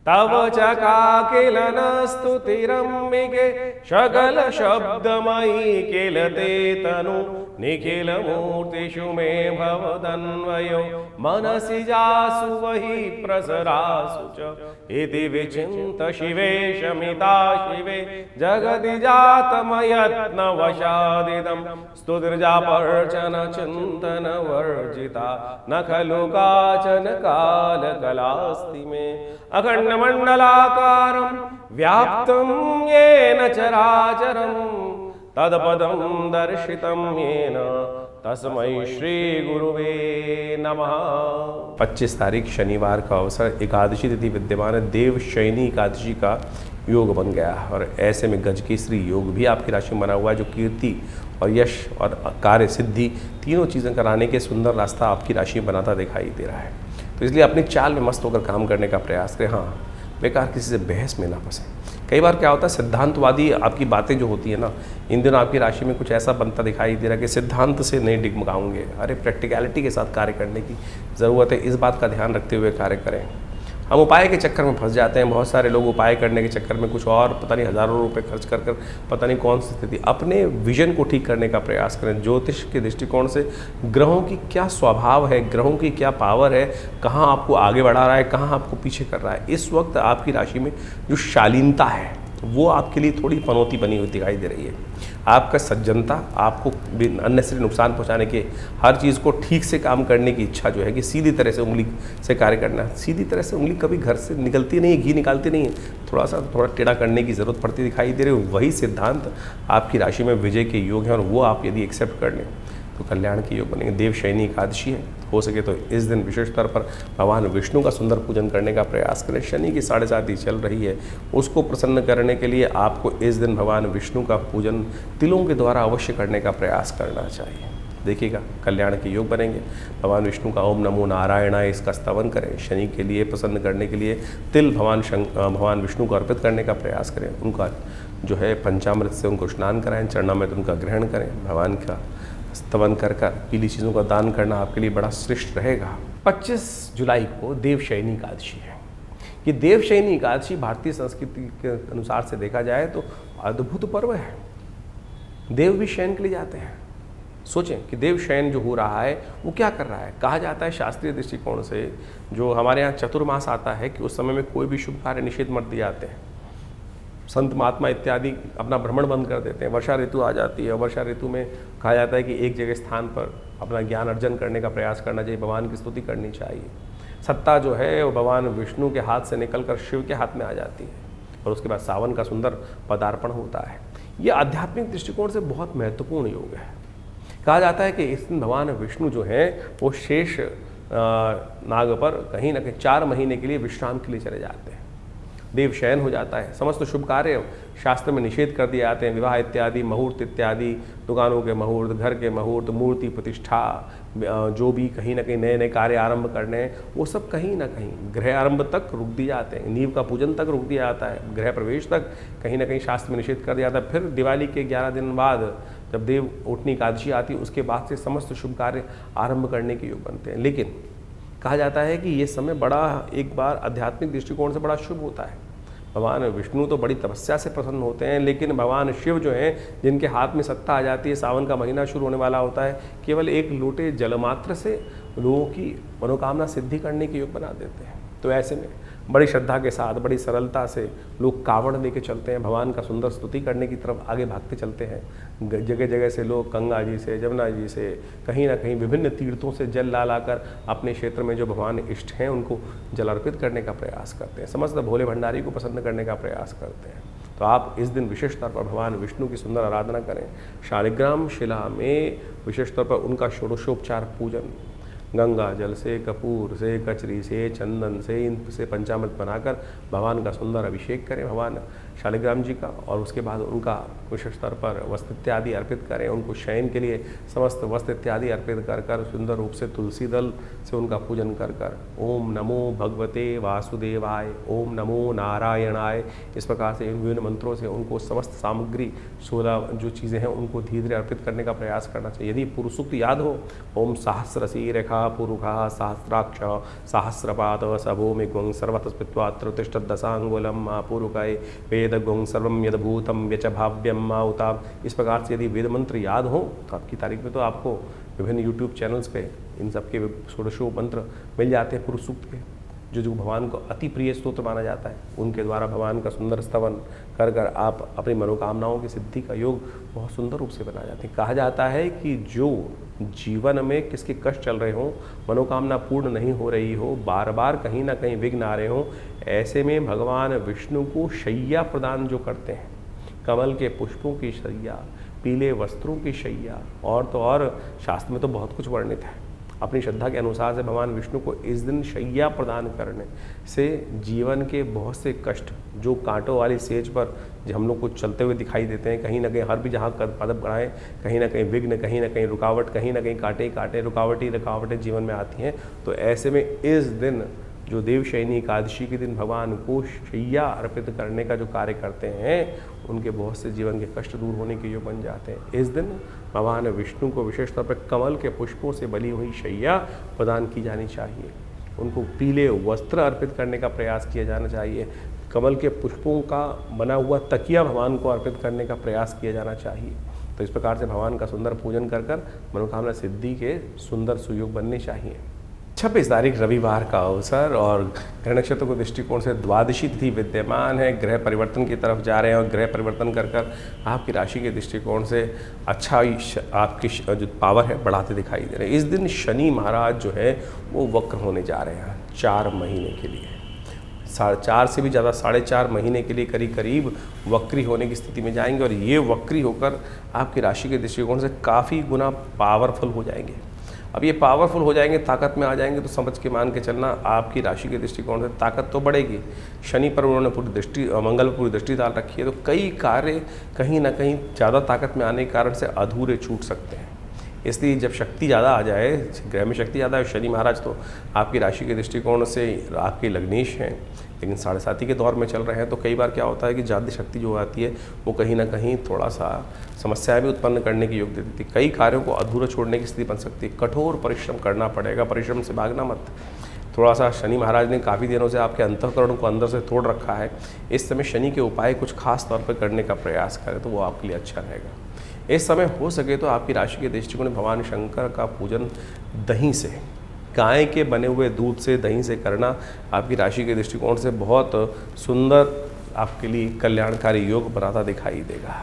तव चकाकिलन स्तुतिरम्बिके सकल शब्दमयी किल ते तनु निखिल मूर्तिषु मे भवदन्वयो मनसि जासु वही प्रसरासु च इति विचिन्त शिवे शमिता शिवे जगति जातमयत्न वशादिदं स्तुतिर्जापर्चन चिन्तन वर्जिता न खलु काचन कालकलास्ति मे अखंड मंडलाकारं व्याप्तं येन चराचरं तत्पदं दर्शितं येन तस्मै श्री गुरुवे नमः। 25 तारीख शनिवार का अवसर एकादशी तिथि विद्यमान है। देवशयनी एकादशी का योग बन गया और ऐसे में गजकेसरी योग भी आपकी राशि में बना हुआ है, जो कीर्ति और यश और कार्य सिद्धि तीनों चीज़ें कराने के सुंदर रास्ता आपकी राशि में बनाता दिखाई दे रहा है। तो इसलिए अपनी चाल में मस्त होकर काम करने का प्रयास करें। हाँ, बेकार किसी से बहस में ना फंसे। कई बार क्या होता है, सिद्धांतवादी आपकी बातें जो होती है ना, इन दिनों आपकी राशि में कुछ ऐसा बनता दिखाई दे रहा है कि सिद्धांत से नहीं डिगमगाऊंगे। अरे प्रैक्टिकलिटी के साथ कार्य करने की ज़रूरत है, इस बात का ध्यान रखते हुए कार्य करें। हम उपाय के चक्कर में फंस जाते हैं। बहुत सारे लोग उपाय करने के चक्कर में कुछ और पता नहीं हज़ारों रुपए खर्च कर कर पता नहीं कौन सी स्थिति। अपने विजन को ठीक करने का प्रयास करें। ज्योतिष के दृष्टिकोण से ग्रहों की क्या स्वभाव है, ग्रहों की क्या पावर है, कहाँ आपको आगे बढ़ा रहा है, कहाँ आपको पीछे कर रहा है। इस वक्त आपकी राशि में जो शालीनता है वो आपके लिए थोड़ी पनौती बनी हुई दिखाई दे रही है। आपका सज्जनता, आपको अननेसेसरी नुकसान पहुंचाने के, हर चीज़ को ठीक से काम करने की इच्छा जो है कि सीधी तरह से उंगली से कार्य करना। सीधी तरह से उंगली कभी घर से निकलती नहीं है, घी निकालती नहीं है, थोड़ा टेढ़ा करने की ज़रूरत पड़ती दिखाई दे रही है। वही सिद्धांत आपकी राशि में विजय के योग हैं और वो आप यदि एक्सेप्ट कर लें तो कल्याण के योग बनेंगे। देवशयनी एकादशी है, हो सके तो इस दिन विशेष तौर पर भगवान विष्णु का सुंदर पूजन करने का प्रयास करें। शनि की 7.5 चल रही है, उसको प्रसन्न करने के लिए आपको इस दिन भगवान विष्णु का पूजन तिलों के द्वारा अवश्य करने का प्रयास करना चाहिए। देखिएगा कल्याण के योग बनेंगे। भगवान विष्णु का ओम नमो नारायणाय इसका स्तवन करें। शनि के लिए प्रसन्न करने के लिए तिल भगवान विष्णु को अर्पित करने का प्रयास करें। उनका जो है पंचामृत से उनको स्नान कराएं, चरणामृत उनका ग्रहण करें। भगवान का स्तवन कर पीली चीज़ों का दान करना आपके लिए बड़ा श्रेष्ठ रहेगा। 25 जुलाई को देवशयनी एकादशी है। ये देवशयनी एकादशी भारतीय संस्कृति के अनुसार से देखा जाए तो अद्भुत पर्व है। देव भी शयन के लिए जाते हैं। सोचें कि देव शयन जो हो रहा है वो क्या कर रहा है। कहा जाता है शास्त्रीय दृष्टिकोण से, जो हमारे यहाँ चतुर्मास आता है कि उस समय में कोई भी शुभ कार्य निषेध मत दिए जाते हैं। संत महात्मा इत्यादि अपना भ्रमण बंद कर देते हैं। वर्षा ऋतु आ जाती है। वर्षा ऋतु में कहा जाता है कि एक जगह स्थान पर अपना ज्ञान अर्जन करने का प्रयास करना चाहिए, भगवान की स्तुति करनी चाहिए। सत्ता जो है वो भगवान विष्णु के हाथ से निकलकर शिव के हाथ में आ जाती है और उसके बाद सावन का सुंदर पदार्पण होता है। ये आध्यात्मिक दृष्टिकोण से बहुत महत्वपूर्ण योग है। कहा जाता है कि इस दिन भगवान विष्णु जो हैं वो शेष नाग पर कहीं ना कहीं 4 महीने के लिए विश्राम के लिए चले जाते हैं। देव शयन हो जाता है। समस्त शुभ कार्य शास्त्र में निषेध कर दिए जाते हैं। विवाह इत्यादि, मुहूर्त इत्यादि, दुकानों के मुहूर्त, घर के मुहूर्त, मूर्ति प्रतिष्ठा, जो भी कहीं ना कहीं नए नए कार्य आरंभ करने हैं वो सब कहीं ना कहीं गृह आरंभ तक रुक दिए जाते हैं। नींव का पूजन तक रुक दिया जाता है। गृह प्रवेश तक कहीं ना कहीं शास्त्र में निषेध कर दिया जाता है। फिर दिवाली के 11 दिन बाद जब देव उठनी एकादशी आती है उसके बाद से समस्त शुभ कार्य आरंभ करने के योग बनते हैं। लेकिन कहा जाता है कि ये समय बड़ा एक बार आध्यात्मिक दृष्टिकोण से बड़ा शुभ होता है। भगवान विष्णु तो बड़ी तपस्या से प्रसन्न होते हैं, लेकिन भगवान शिव जो हैं जिनके हाथ में सत्ता आ जाती है, सावन का महीना शुरू होने वाला होता है, केवल एक लोटे जलमात्र से लोगों की मनोकामना सिद्धि करने के योग बना देते हैं। तो ऐसे में बड़ी श्रद्धा के साथ, बड़ी सरलता से लोग कावड़ लेके चलते हैं, भगवान का सुंदर स्तुति करने की तरफ आगे भागते चलते हैं। जगह जगह से लोग गंगा जी से, जमुना जी से, कहीं ना कहीं विभिन्न तीर्थों से जल ला लाकर अपने क्षेत्र में जो भगवान इष्ट हैं उनको जल अर्पित करने का प्रयास करते हैं। समस्त भोले भंडारी को प्रसन्न करने का प्रयास करते हैं। तो आप इस दिन विशेष तौर पर भगवान विष्णु की सुंदर आराधना करें। शालिग्राम शिला में विशेष तौर पर उनका षोडशोपचार पूजन गंगा जल से, कपूर से, कचरी से, चंदन से, इन से पंचामृत बनाकर भगवान का सुंदर अभिषेक करें। भगवान शालिग्राम जी का, और उसके बाद उनका विशेष स्तर पर वस्त्र इत्यादि अर्पित करें। उनको शयन के लिए समस्त वस्त्र इत्यादि अर्पित कर कर सुंदर रूप से तुलसी दल से उनका पूजन कर कर ओम नमो भगवते वासुदेवाय, ओम नमो नारायणाय, इस प्रकार से इन विभिन्न मंत्रों से उनको समस्त सामग्री 16 जो चीज़ें हैं उनको धीरे धीरे अर्पित करने का प्रयास करना चाहिए। यदि पुरुषुक्त याद हो, ओम सहस्रसी रेखा पुरुखा सहस्राक्ष सहस्रपाद सभूमि गुं सर्वतस्पित्वात्र तिष्ठत् दशांगुलम मा पुरुकाय वेद गुं सर्वम यदभूतम व्यच भाव्यम मा उताम। इस प्रकार से यदि वेद मंत्र याद हो तो आपकी तारीख में तो आपको विभिन्न यूट्यूब चैनल्स पे इन सब के 16 मंत्र मिल जाते हैं पुरुष सूक्त के, जो भगवान को अति प्रिय स्तोत्र माना जाता है। उनके द्वारा भगवान का सुंदर स्तवन कर कर आप अपनी मनोकामनाओं की सिद्धि का योग बहुत सुंदर रूप से बना जाते हैं। कहा जाता है कि जो जीवन में किसके कष्ट चल रहे हों, मनोकामना पूर्ण नहीं हो रही हो, बार बार कहीं ना कहीं विघ्न आ रहे हों, ऐसे में भगवान विष्णु को शैया प्रदान जो करते हैं, कमल के पुष्पों की शैया, पीले वस्त्रों की शैया, और तो और शास्त्र में तो बहुत कुछ वर्णित है। अपनी श्रद्धा के अनुसार से भगवान विष्णु को इस दिन शैया प्रदान करने से जीवन के बहुत से कष्ट जो कांटों वाली सेज पर जो हम लोग को चलते हुए दिखाई देते हैं, कहीं ना कहीं हर भी जहाँ कदम बढ़ाएं कहीं ना कहीं विघ्न, कहीं ना कहीं रुकावट, कहीं ना कहीं कांटे कांटे रुकावटें जीवन में आती हैं। तो ऐसे में इस दिन जो देवशयनी एकादशी के दिन भगवान को शैया अर्पित करने का जो कार्य करते हैं, उनके बहुत से जीवन के कष्ट दूर होने के योग बन जाते हैं। इस दिन भगवान विष्णु को विशेष तौर पर कमल के पुष्पों से बनी हुई शैया प्रदान की जानी चाहिए। उनको पीले वस्त्र अर्पित करने का प्रयास किया जाना चाहिए। कमल के पुष्पों का बना हुआ तकिया भगवान को अर्पित करने का प्रयास किया जाना चाहिए। तो इस प्रकार से भगवान का सुंदर पूजन कर कर मनोकामना सिद्धि के सुंदर सुयोग बनने चाहिए। 26 तारीख रविवार का अवसर और ग्रह नक्षत्र के दृष्टिकोण से द्वादशी तिथि विद्यमान है। ग्रह परिवर्तन की तरफ जा रहे हैं और ग्रह परिवर्तन कर कर आपकी राशि के दृष्टिकोण से अच्छा आपकी जो पावर है बढ़ाते दिखाई दे रहे हैं। इस दिन शनि महाराज जो है वो वक्र होने जा रहे हैं 4 महीने के लिए, 4 से भी ज़्यादा 4.5 महीने के लिए करीब करीब वक्री होने की स्थिति में जाएंगे। और ये वक्री होकर आपकी राशि के दृष्टिकोण से काफ़ी गुना पावरफुल हो जाएंगे। अब ये पावरफुल हो जाएंगे, ताकत में आ जाएंगे, तो समझ के मान के चलना आपकी राशि के दृष्टिकोण से ताकत तो बढ़ेगी। शनि पर उन्होंने पूरी दृष्टि, मंगल पर पूरी दृष्टि डाल रखी है, तो कई कार्य कहीं ना कहीं ज़्यादा ताकत में आने के कारण से अधूरे छूट सकते हैं। इसलिए जब शक्ति ज़्यादा आ जाए, ग्रह में शक्ति ज़्यादा है, शनि महाराज तो आपकी राशि के दृष्टिकोण से आपके लग्नेश हैं, लेकिन 7.5 के दौर में चल रहे हैं। तो कई बार क्या होता है कि ज़्यादा शक्ति जो आती है वो कहीं ना कहीं थोड़ा सा समस्याएं भी उत्पन्न करने की योग देती है। कई कार्यों को अधूरा छोड़ने की स्थिति बन सकती है। कठोर परिश्रम करना पड़ेगा, परिश्रम से भागना मत। थोड़ा सा शनि महाराज ने काफ़ी दिनों से आपके अंतःकरण को अंदर से तोड़ रखा है। इस समय शनि के उपाय कुछ खास तौर पर करने का प्रयास करें तो वो आपके लिए अच्छा रहेगा। इस समय हो सके तो आपकी राशि के दृष्टिकोण भगवान शंकर का पूजन दही से, गाय के बने हुए दूध से, दही से करना आपकी राशि के दृष्टिकोण से बहुत सुंदर आपके लिए कल्याणकारी योग बनाता दिखाई देगा।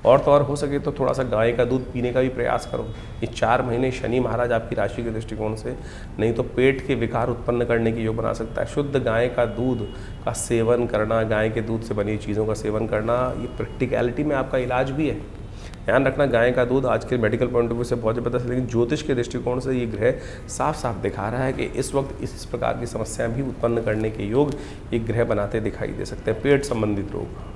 और तो और हो सके तो थोड़ा सा गाय का दूध पीने का भी प्रयास करो। ये 4 महीने शनि महाराज आपकी राशि के दृष्टिकोण से नहीं तो पेट के विकार उत्पन्न करने की योग बना सकता है। शुद्ध गाय का दूध का सेवन करना, गाय के दूध से बनी चीज़ों का सेवन करना, ये प्रैक्टिकलिटी में आपका इलाज भी है। ध्यान रखना, गाय का दूध आज के मेडिकल पॉइंट ऑफ व्यू से बहुत ज़बरदस्त है, लेकिन ज्योतिष के दृष्टिकोण से ये ग्रह साफ साफ दिखा रहा है कि इस वक्त इस प्रकार की समस्याएं भी उत्पन्न करने के योग ये ग्रह बनाते दिखाई दे सकते हैं। पेट संबंधित रोग,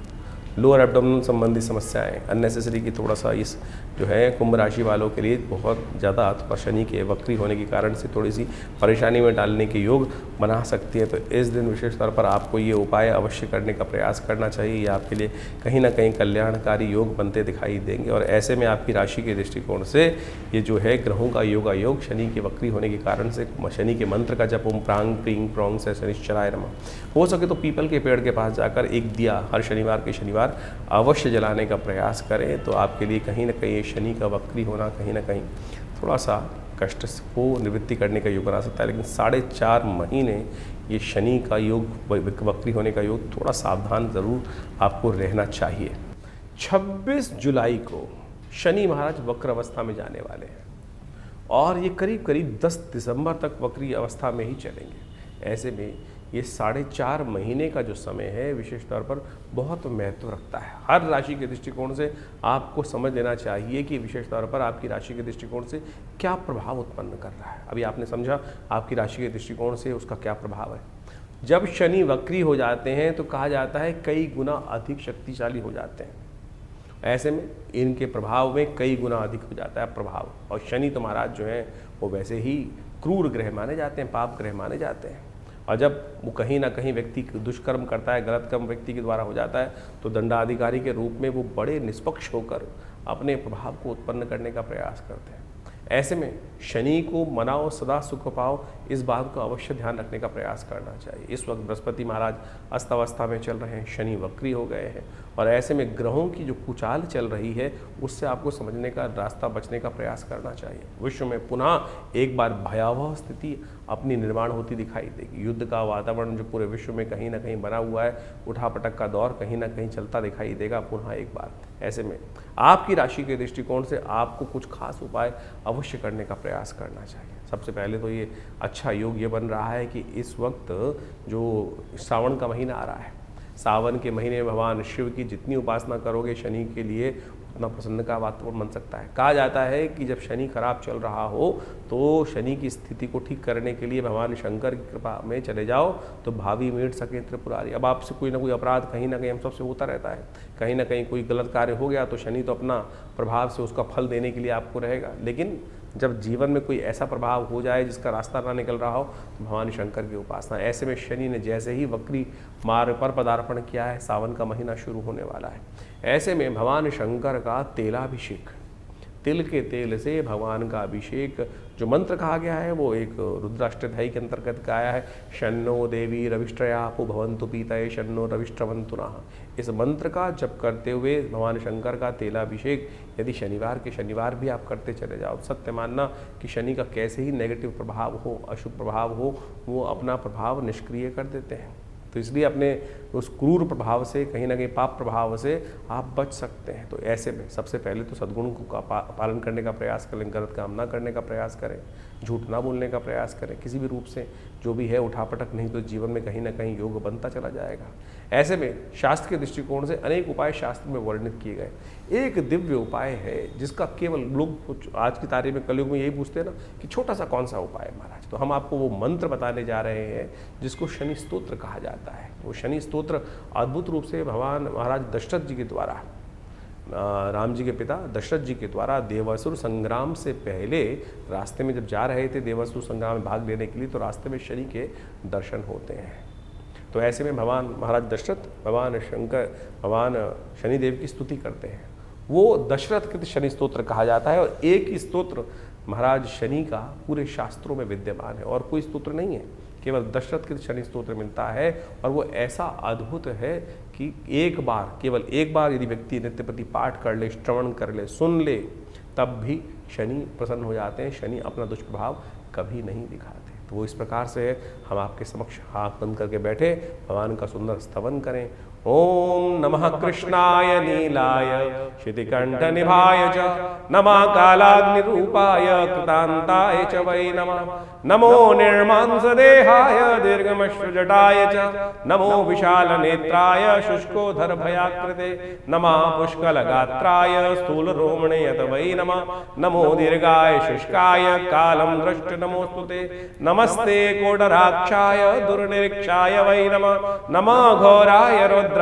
लोअर एब्डोमिनल संबंधी समस्याएं, अननेसेसरी की थोड़ा सा इस जो है कुंभ राशि वालों के लिए बहुत ज़्यादा अथवा शनि के वक्री होने के कारण से थोड़ी सी परेशानी में डालने के योग बना सकती है। तो इस दिन विशेष तौर पर आपको ये उपाय अवश्य करने का प्रयास करना चाहिए। ये आपके लिए कहीं ना कहीं कल्याणकारी योग बनते दिखाई देंगे। और ऐसे में आपकी राशि के दृष्टिकोण से ये जो है ग्रहों का योग शनि के वक्री होने के कारण से शनि के मंत्र का जप ओम प्रांग प्रींग प्रोंग से शनिश्चराय नमः, हो सके तो पीपल के पेड़ के पास जाकर एक दिया हर शनिवार के शनिवार अवश्य जलाने का प्रयास करें। तो आपके लिए कहीं ना कहीं शनि का वक्री होना कहीं ना कहीं थोड़ा सा कष्ट को निवृत्ति करने का योग बना सकता है। लेकिन 4.5 महीने ये शनि का योग, वक्री होने का योग, थोड़ा सावधान ज़रूर आपको रहना चाहिए। 26 जुलाई को शनि महाराज वक्र अवस्था में जाने वाले हैं और ये करीब करीब 10 दिसंबर तक वक्री अवस्था में ही चलेंगे। ऐसे में ये 4.5 महीने का जो समय है विशेष तौर पर बहुत महत्व रखता है। हर राशि के दृष्टिकोण से आपको समझ लेना चाहिए कि विशेष तौर पर आपकी राशि के दृष्टिकोण से क्या प्रभाव उत्पन्न कर रहा है। अभी आपने समझा आपकी राशि के दृष्टिकोण से उसका क्या प्रभाव है। जब शनि वक्री हो जाते हैं तो कहा जाता है कई गुना अधिक शक्तिशाली हो जाते हैं। ऐसे में इनके प्रभाव में कई गुना अधिक हो जाता है प्रभाव। और शनि तो महाराज जो हैं वो वैसे ही क्रूर ग्रह माने जाते हैं, पाप ग्रह माने जाते हैं। और जब वो कहीं ना कहीं व्यक्ति दुष्कर्म करता है, गलत कर्म व्यक्ति के द्वारा हो जाता है, तो दंडाधिकारी के रूप में वो बड़े निष्पक्ष होकर अपने प्रभाव को उत्पन्न करने का प्रयास करते हैं। ऐसे में शनि को मनाओ, सदा सुख पाओ, इस बात को अवश्य ध्यान रखने का प्रयास करना चाहिए। इस वक्त बृहस्पति महाराज अस्तवस्था में चल रहे हैं, शनि वक्री हो गए हैं, और ऐसे में ग्रहों की जो कुचाल चल रही है उससे आपको समझने का रास्ता, बचने का प्रयास करना चाहिए। विश्व में पुनः एक बार भयावह स्थिति अपनी निर्माण होती दिखाई देगी। युद्ध का वातावरण जो पूरे विश्व में कहीं ना कहीं बना हुआ है, उठापटक का दौर कहीं ना कहीं चलता दिखाई देगा पुनः एक बार। ऐसे में आपकी राशि के दृष्टिकोण से आपको कुछ खास उपाय अवश्य करने का प्रयास करना चाहिए। सबसे पहले तो ये अच्छा योग ये बन रहा है कि इस वक्त जो सावन का महीना आ रहा है, सावन के महीने में भगवान शिव की जितनी उपासना करोगे शनि के लिए उतना प्रसन्न का वातावरण बन सकता है। कहा जाता है कि जब शनि खराब चल रहा हो तो शनि की स्थिति को ठीक करने के लिए भगवान शंकर की कृपा में चले जाओ तो भावी मीट सके त्रिपुरारी। अब आपसे कोई ना कोई अपराध कहीं ना कहीं हम सबसे होता रहता है, कहीं ना कहीं कोई गलत कार्य हो गया तो शनि तो अपना प्रभाव से उसका फल देने के लिए आपको रहेगा। लेकिन जब जीवन में कोई ऐसा प्रभाव हो जाए जिसका रास्ता ना निकल रहा हो तो भगवान शंकर की उपासना। ऐसे में शनि ने जैसे ही वक्री मार्ग पर पदार्पण किया है, सावन का महीना शुरू होने वाला है, ऐसे में भगवान शंकर का तेलाभिषेक, तिल के तेल से भगवान का अभिषेक, जो मंत्र कहा गया है वो एक रुद्राष्टध्यायी के अंतर्गत का आया है, शन्नो देवी रविष्ट्रयापो भवन्तु पीतये शन्नो रविष्ट्रवन्तु नः। इस मंत्र का जप करते हुए भगवान शंकर का तेलाभिषेक यदि शनिवार के शनिवार भी आप करते चले जाओ, सत्य मानना कि शनि का कैसे ही नेगेटिव प्रभाव हो, अशुभ प्रभाव हो, वो अपना प्रभाव निष्क्रिय कर देते हैं। तो इसलिए अपने उस क्रूर प्रभाव से, कहीं ना कहीं पाप प्रभाव से आप बच सकते हैं। तो ऐसे में सबसे पहले तो सद्गुण को पालन करने का प्रयास करें, गलत काम ना करने का प्रयास करें, झूठ ना बोलने का प्रयास करें, किसी भी रूप से जो भी है उठापटक नहीं तो जीवन में कहीं ना कहीं योग बनता चला जाएगा। ऐसे में शास्त्र के दृष्टिकोण से अनेक उपाय शास्त्र में वर्णित किए गए। एक दिव्य उपाय है जिसका केवल लोग आज की तारीख में, कलयुग में यही पूछते हैं ना कि छोटा सा कौन सा उपाय है महाराज, तो हम आपको वो मंत्र बताने जा रहे हैं जिसको शनि स्तोत्र कहा जाता है। वो शनि स्तोत्र अद्भुत रूप से भगवान महाराज दशरथ जी के द्वारा, राम जी के पिता दशरथ जी के द्वारा देवासुर संग्राम से पहले रास्ते में जब जा रहे थे देवासुर संग्राम में भाग लेने के लिए, तो रास्ते में शनि के दर्शन होते हैं। तो ऐसे में भगवान महाराज दशरथ भगवान शंकर, भगवान शनिदेव की स्तुति करते हैं। वो दशरथ कृत शनि स्तोत्र कहा जाता है, और एक ही स्तोत्र महाराज शनि का पूरे शास्त्रों में विद्यमान है, और कोई स्तोत्र नहीं है, केवल दशरथ कृत शनि स्तोत्र मिलता है। और वो ऐसा अद्भुत है कि एक बार, केवल एक बार यदि व्यक्ति नित्यप्रति पाठ कर ले, श्रवण कर ले, सुन ले, तब भी शनि प्रसन्न हो जाते हैं, शनि अपना दुष्प्रभाव कभी नहीं दिखाते। तो वो इस प्रकार से हम आपके समक्ष हाथ बंद करके बैठे भगवान का सुंदर स्तवन करें। ओम नमः कृष्णाय नीलाय शितिकंठ निभाय च, नमः कालाग्निरूपाय कृतांताय च वै नमः, नमो निर्मांसदेहाय दीर्घमश्रुजटाय च, नमो विशाल नेत्राय शुष्कोधर भयाकृते, नमः पुष्कलगात्राय स्थूल रोमणे यत वै नमः, नमो दीर्घाय शुष्काय कालं दृष्ट नमोस्तुते, नमस्ते कोडराक्षाय दुर्निरीक्षाय वै नमः, नमः घोराय रुद्राय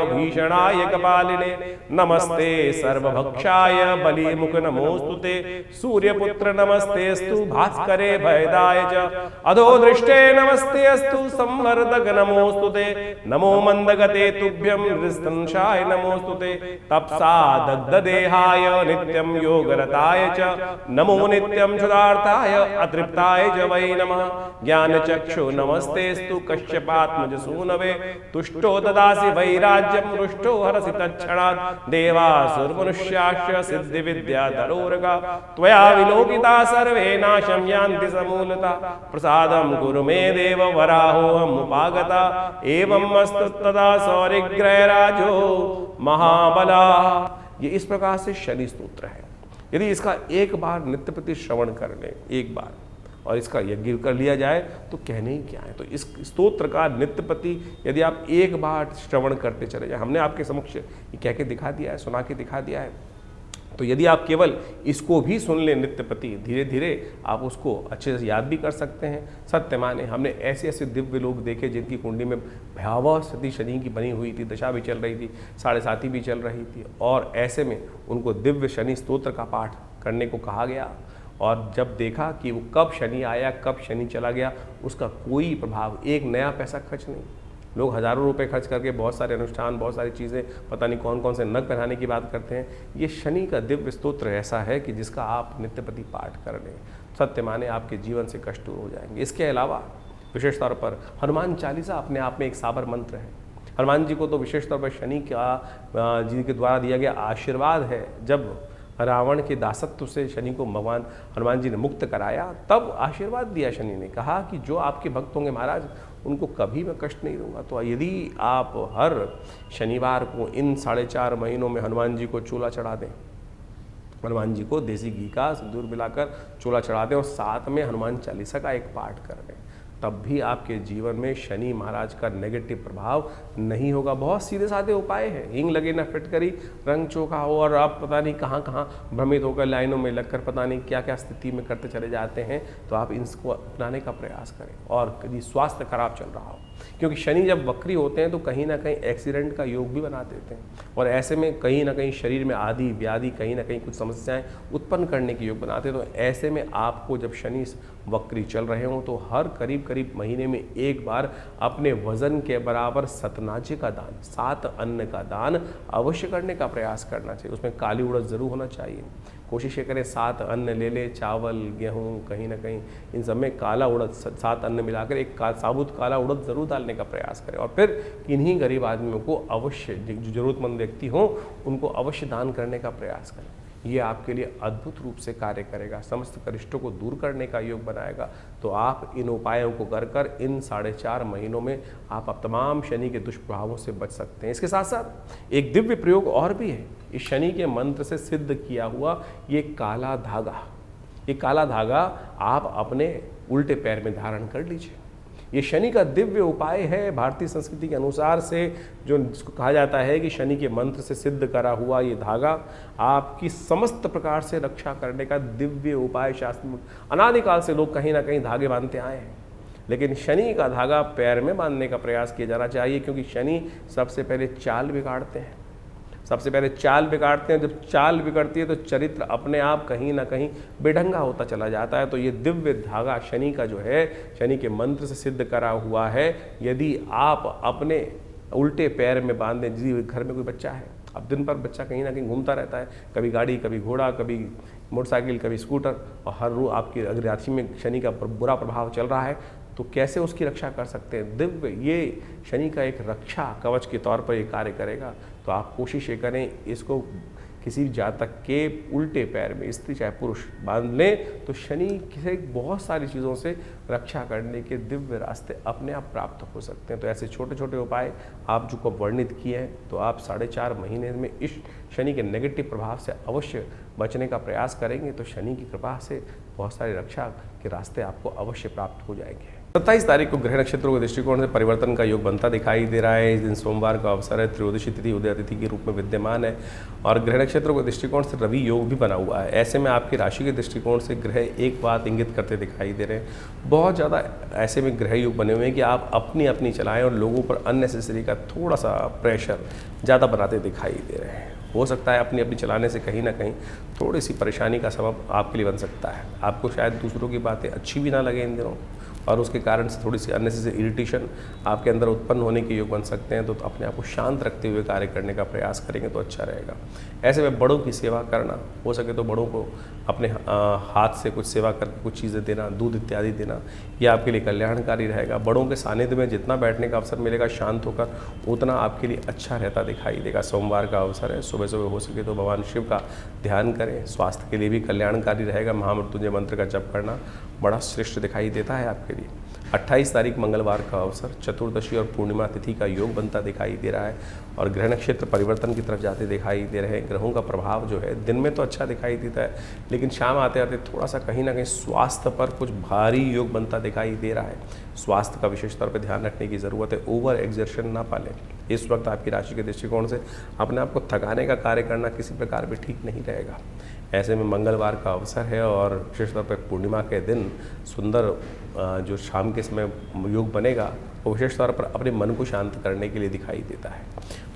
भीषणाय कपालिने, नमस्ते सर्वभक्षाय बलिमुख नमोस्तुते, सूर्यपुत्र नमस्तेस्तु भास्करे भयदाय च, अधोदृष्टे नमस्तेस्तु संवर्धक नमोस्तुते, नमो मंदगते तुभ्यं हृस्तंशाय नमोस्तुते, तपसा दग्धदेहाय नित्यं योगरताय च, नमो नित्यं क्षुधार्ताय अतृप्ताय च वै नमः, ज्ञानचक्षु नमस्तेस्तु कश्यपात्मज सूनवे, तुष्टो ददासि वैराज्यं रुष्टो हरसि तत्क्षणात्, देवासुरमनुष्याश्च सिद्धिविद्याधरोरगा, त्वया विलोकिता सर्वे नाशं यान्ति समूलता, प्रसादं कुरु मे देव वराहोऽहमुपागता, एवं अस्तु तदा सौरिग्रहराजो महाबला। ये इस प्रकार से शनि स्तोत्र है। यदि इसका एक बार नित्य प्रति श्रवण कर ले, एक बार, और इसका यज्ञ कर लिया जाए तो कहने ही क्या है। तो इस स्तोत्र का नित्य प्रति यदि आप एक बार श्रवण करते चले जाए, हमने आपके समक्ष ये कह के दिखा दिया है, सुना के दिखा दिया है, तो यदि आप केवल इसको भी सुन लें नित्य प्रति, धीरे धीरे आप उसको अच्छे से याद भी कर सकते हैं। सत्य माने हमने ऐसे ऐसे दिव्य लोग देखे जिनकी कुंडली में भयावह स्थिति शनि की बनी हुई थी, दशा भी चल रही थी, 7.5 भी चल रही थी, और ऐसे में उनको दिव्य शनि स्तोत्र का पाठ करने को कहा गया। और जब देखा कि वो कब शनि आया, कब शनि चला गया, उसका कोई प्रभाव, एक नया पैसा खर्च नहीं। लोग हज़ारों रुपए खर्च करके बहुत सारे अनुष्ठान, बहुत सारी चीज़ें, पता नहीं कौन कौन से नग पहनाने की बात करते हैं। ये शनि का दिव्य स्तोत्र ऐसा है कि जिसका आप नित्यप्रति पाठ कर लें, सत्य माने आपके जीवन से कष्ट दूर हो जाएंगे। इसके अलावा विशेष तौर पर हनुमान चालीसा अपने आप में एक साबर मंत्र है। हनुमान जी को तो विशेष तौर पर शनि का जी के द्वारा दिया गया आशीर्वाद है। जब रावण के दासत्व से शनि को भगवान हनुमान जी ने मुक्त कराया, तब आशीर्वाद दिया शनि ने, कहा कि जो आपके भक्त होंगे महाराज उनको कभी मैं कष्ट नहीं दूंगा। तो यदि आप हर शनिवार को इन 4.5 महीनों में हनुमान जी को चूल्हा चढ़ा दें, हनुमान जी को देसी घी का सिंदूर मिलाकर चूल्हा चढ़ा दें और साथ में हनुमान चालीसा का एक पाठ कर लें, तब भी आपके जीवन में शनि महाराज का नेगेटिव प्रभाव नहीं होगा। बहुत सीधे साधे उपाय हैं। हींग लगे ना फिटकरी, रंग चोखा हो, और आप पता नहीं कहाँ कहाँ भ्रमित होकर लाइनों में लगकर पता नहीं क्या क्या स्थिति में करते चले जाते हैं। तो आप इसको अपनाने का प्रयास करें। और यदि स्वास्थ्य खराब चल रहा हो, क्योंकि शनि जब वक्री होते हैं तो कहीं ना कहीं एक्सीडेंट का योग भी बना देते हैं, और ऐसे में कहीं ना कहीं शरीर में आदि व्याधि, कहीं ना कहीं कुछ समस्याएं उत्पन्न करने के योग बनाते हैं। तो ऐसे में आपको जब शनि वक्री चल रहे हों तो हर करीब करीब महीने में एक बार अपने वजन के बराबर सतनाजे का दान, 7 अन्न का दान अवश्य करने का प्रयास करना चाहिए। उसमें काली उड़द जरूर होना चाहिए। कोशिश ये करें 7 अन्न ले ले, चावल, गेहूं, कहीं ना कहीं इन सब में काला उड़द, 7 अन्न मिलाकर एक साबुत काला उड़द जरूर डालने का प्रयास करें। और फिर किन्हीं गरीब आदमियों को अवश्य, जो जरूरतमंद व्यक्ति हों उनको अवश्य दान करने का प्रयास करें। ये आपके लिए अद्भुत रूप से कार्य करेगा, समस्त कष्टों को दूर करने का योग बनाएगा। तो आप इन उपायों को कर इन 4.5 महीनों में आप तमाम शनि के दुष्प्रभावों से बच सकते हैं। इसके साथ साथ एक दिव्य प्रयोग और भी है, इस शनि के मंत्र से सिद्ध किया हुआ ये काला धागा। ये काला धागा आप अपने उल्टे पैर में धारण कर लीजिए। ये शनि का दिव्य उपाय है। भारतीय संस्कृति के अनुसार से जो जिसको कहा जाता है कि शनि के मंत्र से सिद्ध करा हुआ ये धागा आपकी समस्त प्रकार से रक्षा करने का दिव्य उपाय। शास्त्र में अनादिकाल से लोग कहीं ना कहीं धागे बांधते आए हैं, लेकिन शनि का धागा पैर में बांधने का प्रयास किया जाना चाहिए, क्योंकि शनि सबसे पहले चाल बिगाड़ते हैं। सबसे पहले चाल बिगाड़ते हैं। जब चाल बिगड़ती है तो चरित्र अपने आप कहीं ना कहीं बेढंगा होता चला जाता है। तो ये दिव्य धागा शनि का जो है, शनि के मंत्र से सिद्ध करा हुआ है। यदि आप अपने उल्टे पैर में बांध दें, जिस घर में कोई बच्चा है, अब दिन भर बच्चा कहीं ना कहीं घूमता रहता है, कभी गाड़ी, कभी घोड़ा, कभी मोटरसाइकिल, कभी स्कूटर, और हर रोज आपकी अगर राशि में शनि का बुरा प्रभाव चल रहा है, तो कैसे उसकी रक्षा कर सकते हैं। दिव्य ये शनि का एक रक्षा कवच के तौर पर ये कार्य करेगा। तो आप कोशिश ये करें, इसको किसी जातक के उल्टे पैर में, स्त्री चाहे पुरुष, बांध लें तो शनि से बहुत सारी चीज़ों से रक्षा करने के दिव्य रास्ते अपने आप प्राप्त हो सकते हैं। तो ऐसे छोटे छोटे उपाय आप जो को वर्णित किए हैं, तो आप 4.5 महीने में इस शनि के नेगेटिव प्रभाव से अवश्य बचने का प्रयास करेंगे तो शनि की कृपा से बहुत सारी रक्षा के रास्ते आपको अवश्य प्राप्त हो जाएंगे। 27 तारीख को ग्रह नक्षत्रों के दृष्टिकोण से परिवर्तन का योग बनता दिखाई दे रहा है। इस दिन सोमवार का अवसर है, त्रयोदशी तिथि उदय तिथि के रूप में विद्यमान है, और ग्रह नक्षत्रों के दृष्टिकोण से रवि योग भी बना हुआ है। ऐसे में आपकी राशि के दृष्टिकोण से ग्रह एक बात इंगित करते दिखाई दे रहे हैं। बहुत ज़्यादा ऐसे में ग्रह योग बने हुए हैं कि आप अपनी अपनी चलाएं और लोगों पर अननेसेसरी का थोड़ा सा प्रेशर ज़्यादा बनाते दिखाई दे रहे हैं। हो सकता है अपनी अपनी चलाने से कहीं ना कहीं थोड़ी सी परेशानी का सबब आपके लिए बन सकता है। आपको शायद दूसरों की बातें अच्छी भी ना लगे इन दिनों, और उसके कारण से थोड़ी सी अननेसेसरी इरिटेशन आपके अंदर उत्पन्न होने के योग बन सकते हैं। तो अपने आप को शांत रखते हुए कार्य करने का प्रयास करेंगे तो अच्छा रहेगा। ऐसे में बड़ों की सेवा करना, हो सके तो बड़ों को अपने हाथ से कुछ सेवा करके कुछ चीज़ें देना, दूध इत्यादि देना, ये आपके लिए कल्याणकारी रहेगा। बड़ों के सानिध्य में जितना बैठने का अवसर मिलेगा शांत होकर, उतना आपके लिए अच्छा रहता दिखाई देगा। सोमवार का अवसर है, सुबह सुबह हो सके तो भगवान शिव का ध्यान करें, स्वास्थ्य के लिए भी कल्याणकारी रहेगा। महामृत्युंजय मंत्र का जप करना बड़ा श्रेष्ठ दिखाई देता है आपके लिए। 28 तारीख मंगलवार का अवसर, चतुर्दशी और पूर्णिमा तिथि का योग बनता दिखाई दे रहा है, और ग्रह नक्षत्र परिवर्तन की तरफ जाते दिखाई दे रहे हैं। ग्रहों का प्रभाव जो है दिन में तो अच्छा दिखाई देता है, लेकिन शाम आते आते थोड़ा सा कहीं ना कहीं स्वास्थ्य पर कुछ भारी योग बनता दिखाई दे रहा है। स्वास्थ्य का विशेष तौर पर ध्यान रखने की ज़रूरत है। ओवर एक्सर्शन ना पालें, इस वक्त आपकी राशि के दृष्टिकोण से अपने आप को थकाने का कार्य करना किसी प्रकार भी ठीक नहीं रहेगा। ऐसे में मंगलवार का अवसर है और विशेष तौर पर पूर्णिमा के दिन सुंदर जो शाम के समय योग बनेगा वो विशेष तौर पर अपने मन को शांत करने के लिए दिखाई देता है।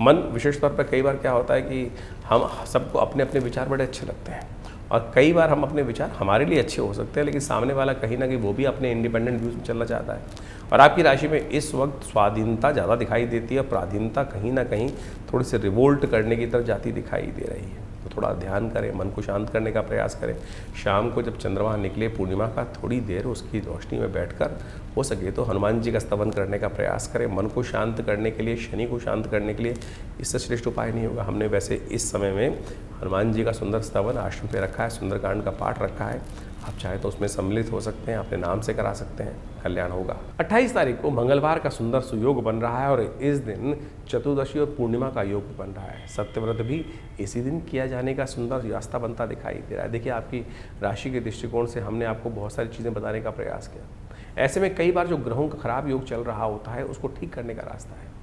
मन विशेष तौर पर कई बार क्या होता है कि हम सबको अपने अपने विचार बड़े अच्छे लगते हैं और कई बार हम अपने विचार हमारे लिए अच्छे हो सकते हैं, लेकिन सामने वाला कहीं ना कहीं वो भी अपने इंडिपेंडेंट व्यूज में चलना चाहता है। और आपकी राशि में इस वक्त स्वाधीनता ज़्यादा दिखाई देती है, पराधीनता कहीं ना कहीं थोड़ी सी रिवोल्ट करने की तरफ जाती दिखाई दे रही है। तो थोड़ा ध्यान करें, मन को शांत करने का प्रयास करें। शाम को जब चंद्रमा निकले पूर्णिमा का, थोड़ी देर उसकी रोशनी में बैठकर हो सके तो हनुमान जी का स्तवन करने का प्रयास करें। मन को शांत करने के लिए, शनि को शांत करने के लिए इससे श्रेष्ठ उपाय नहीं होगा। हमने वैसे इस समय में हनुमान जी का सुंदर स्तवन आश्रम पे रखा है, सुंदरकांड का पाठ रखा है। आप चाहे तो उसमें सम्मिलित हो सकते हैं, अपने नाम से करा सकते हैं, कल्याण होगा। 28 तारीख को मंगलवार का सुंदर सुयोग बन रहा है और इस दिन चतुर्दशी और पूर्णिमा का योग बन रहा है। सत्यव्रत भी इसी दिन किया जाने का सुंदर रास्ता बनता दिखाई दे रहा है। देखिए, आपकी राशि के दृष्टिकोण से हमने आपको बहुत सारी चीज़ें बताने का प्रयास किया। ऐसे में कई बार जो ग्रहों का खराब योग चल रहा होता है उसको ठीक करने का रास्ता है।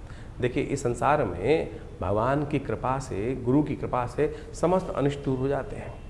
देखिए, इस संसार में भगवान की कृपा से, गुरु की कृपा से समस्त अनिष्ट दूर हो जाते हैं।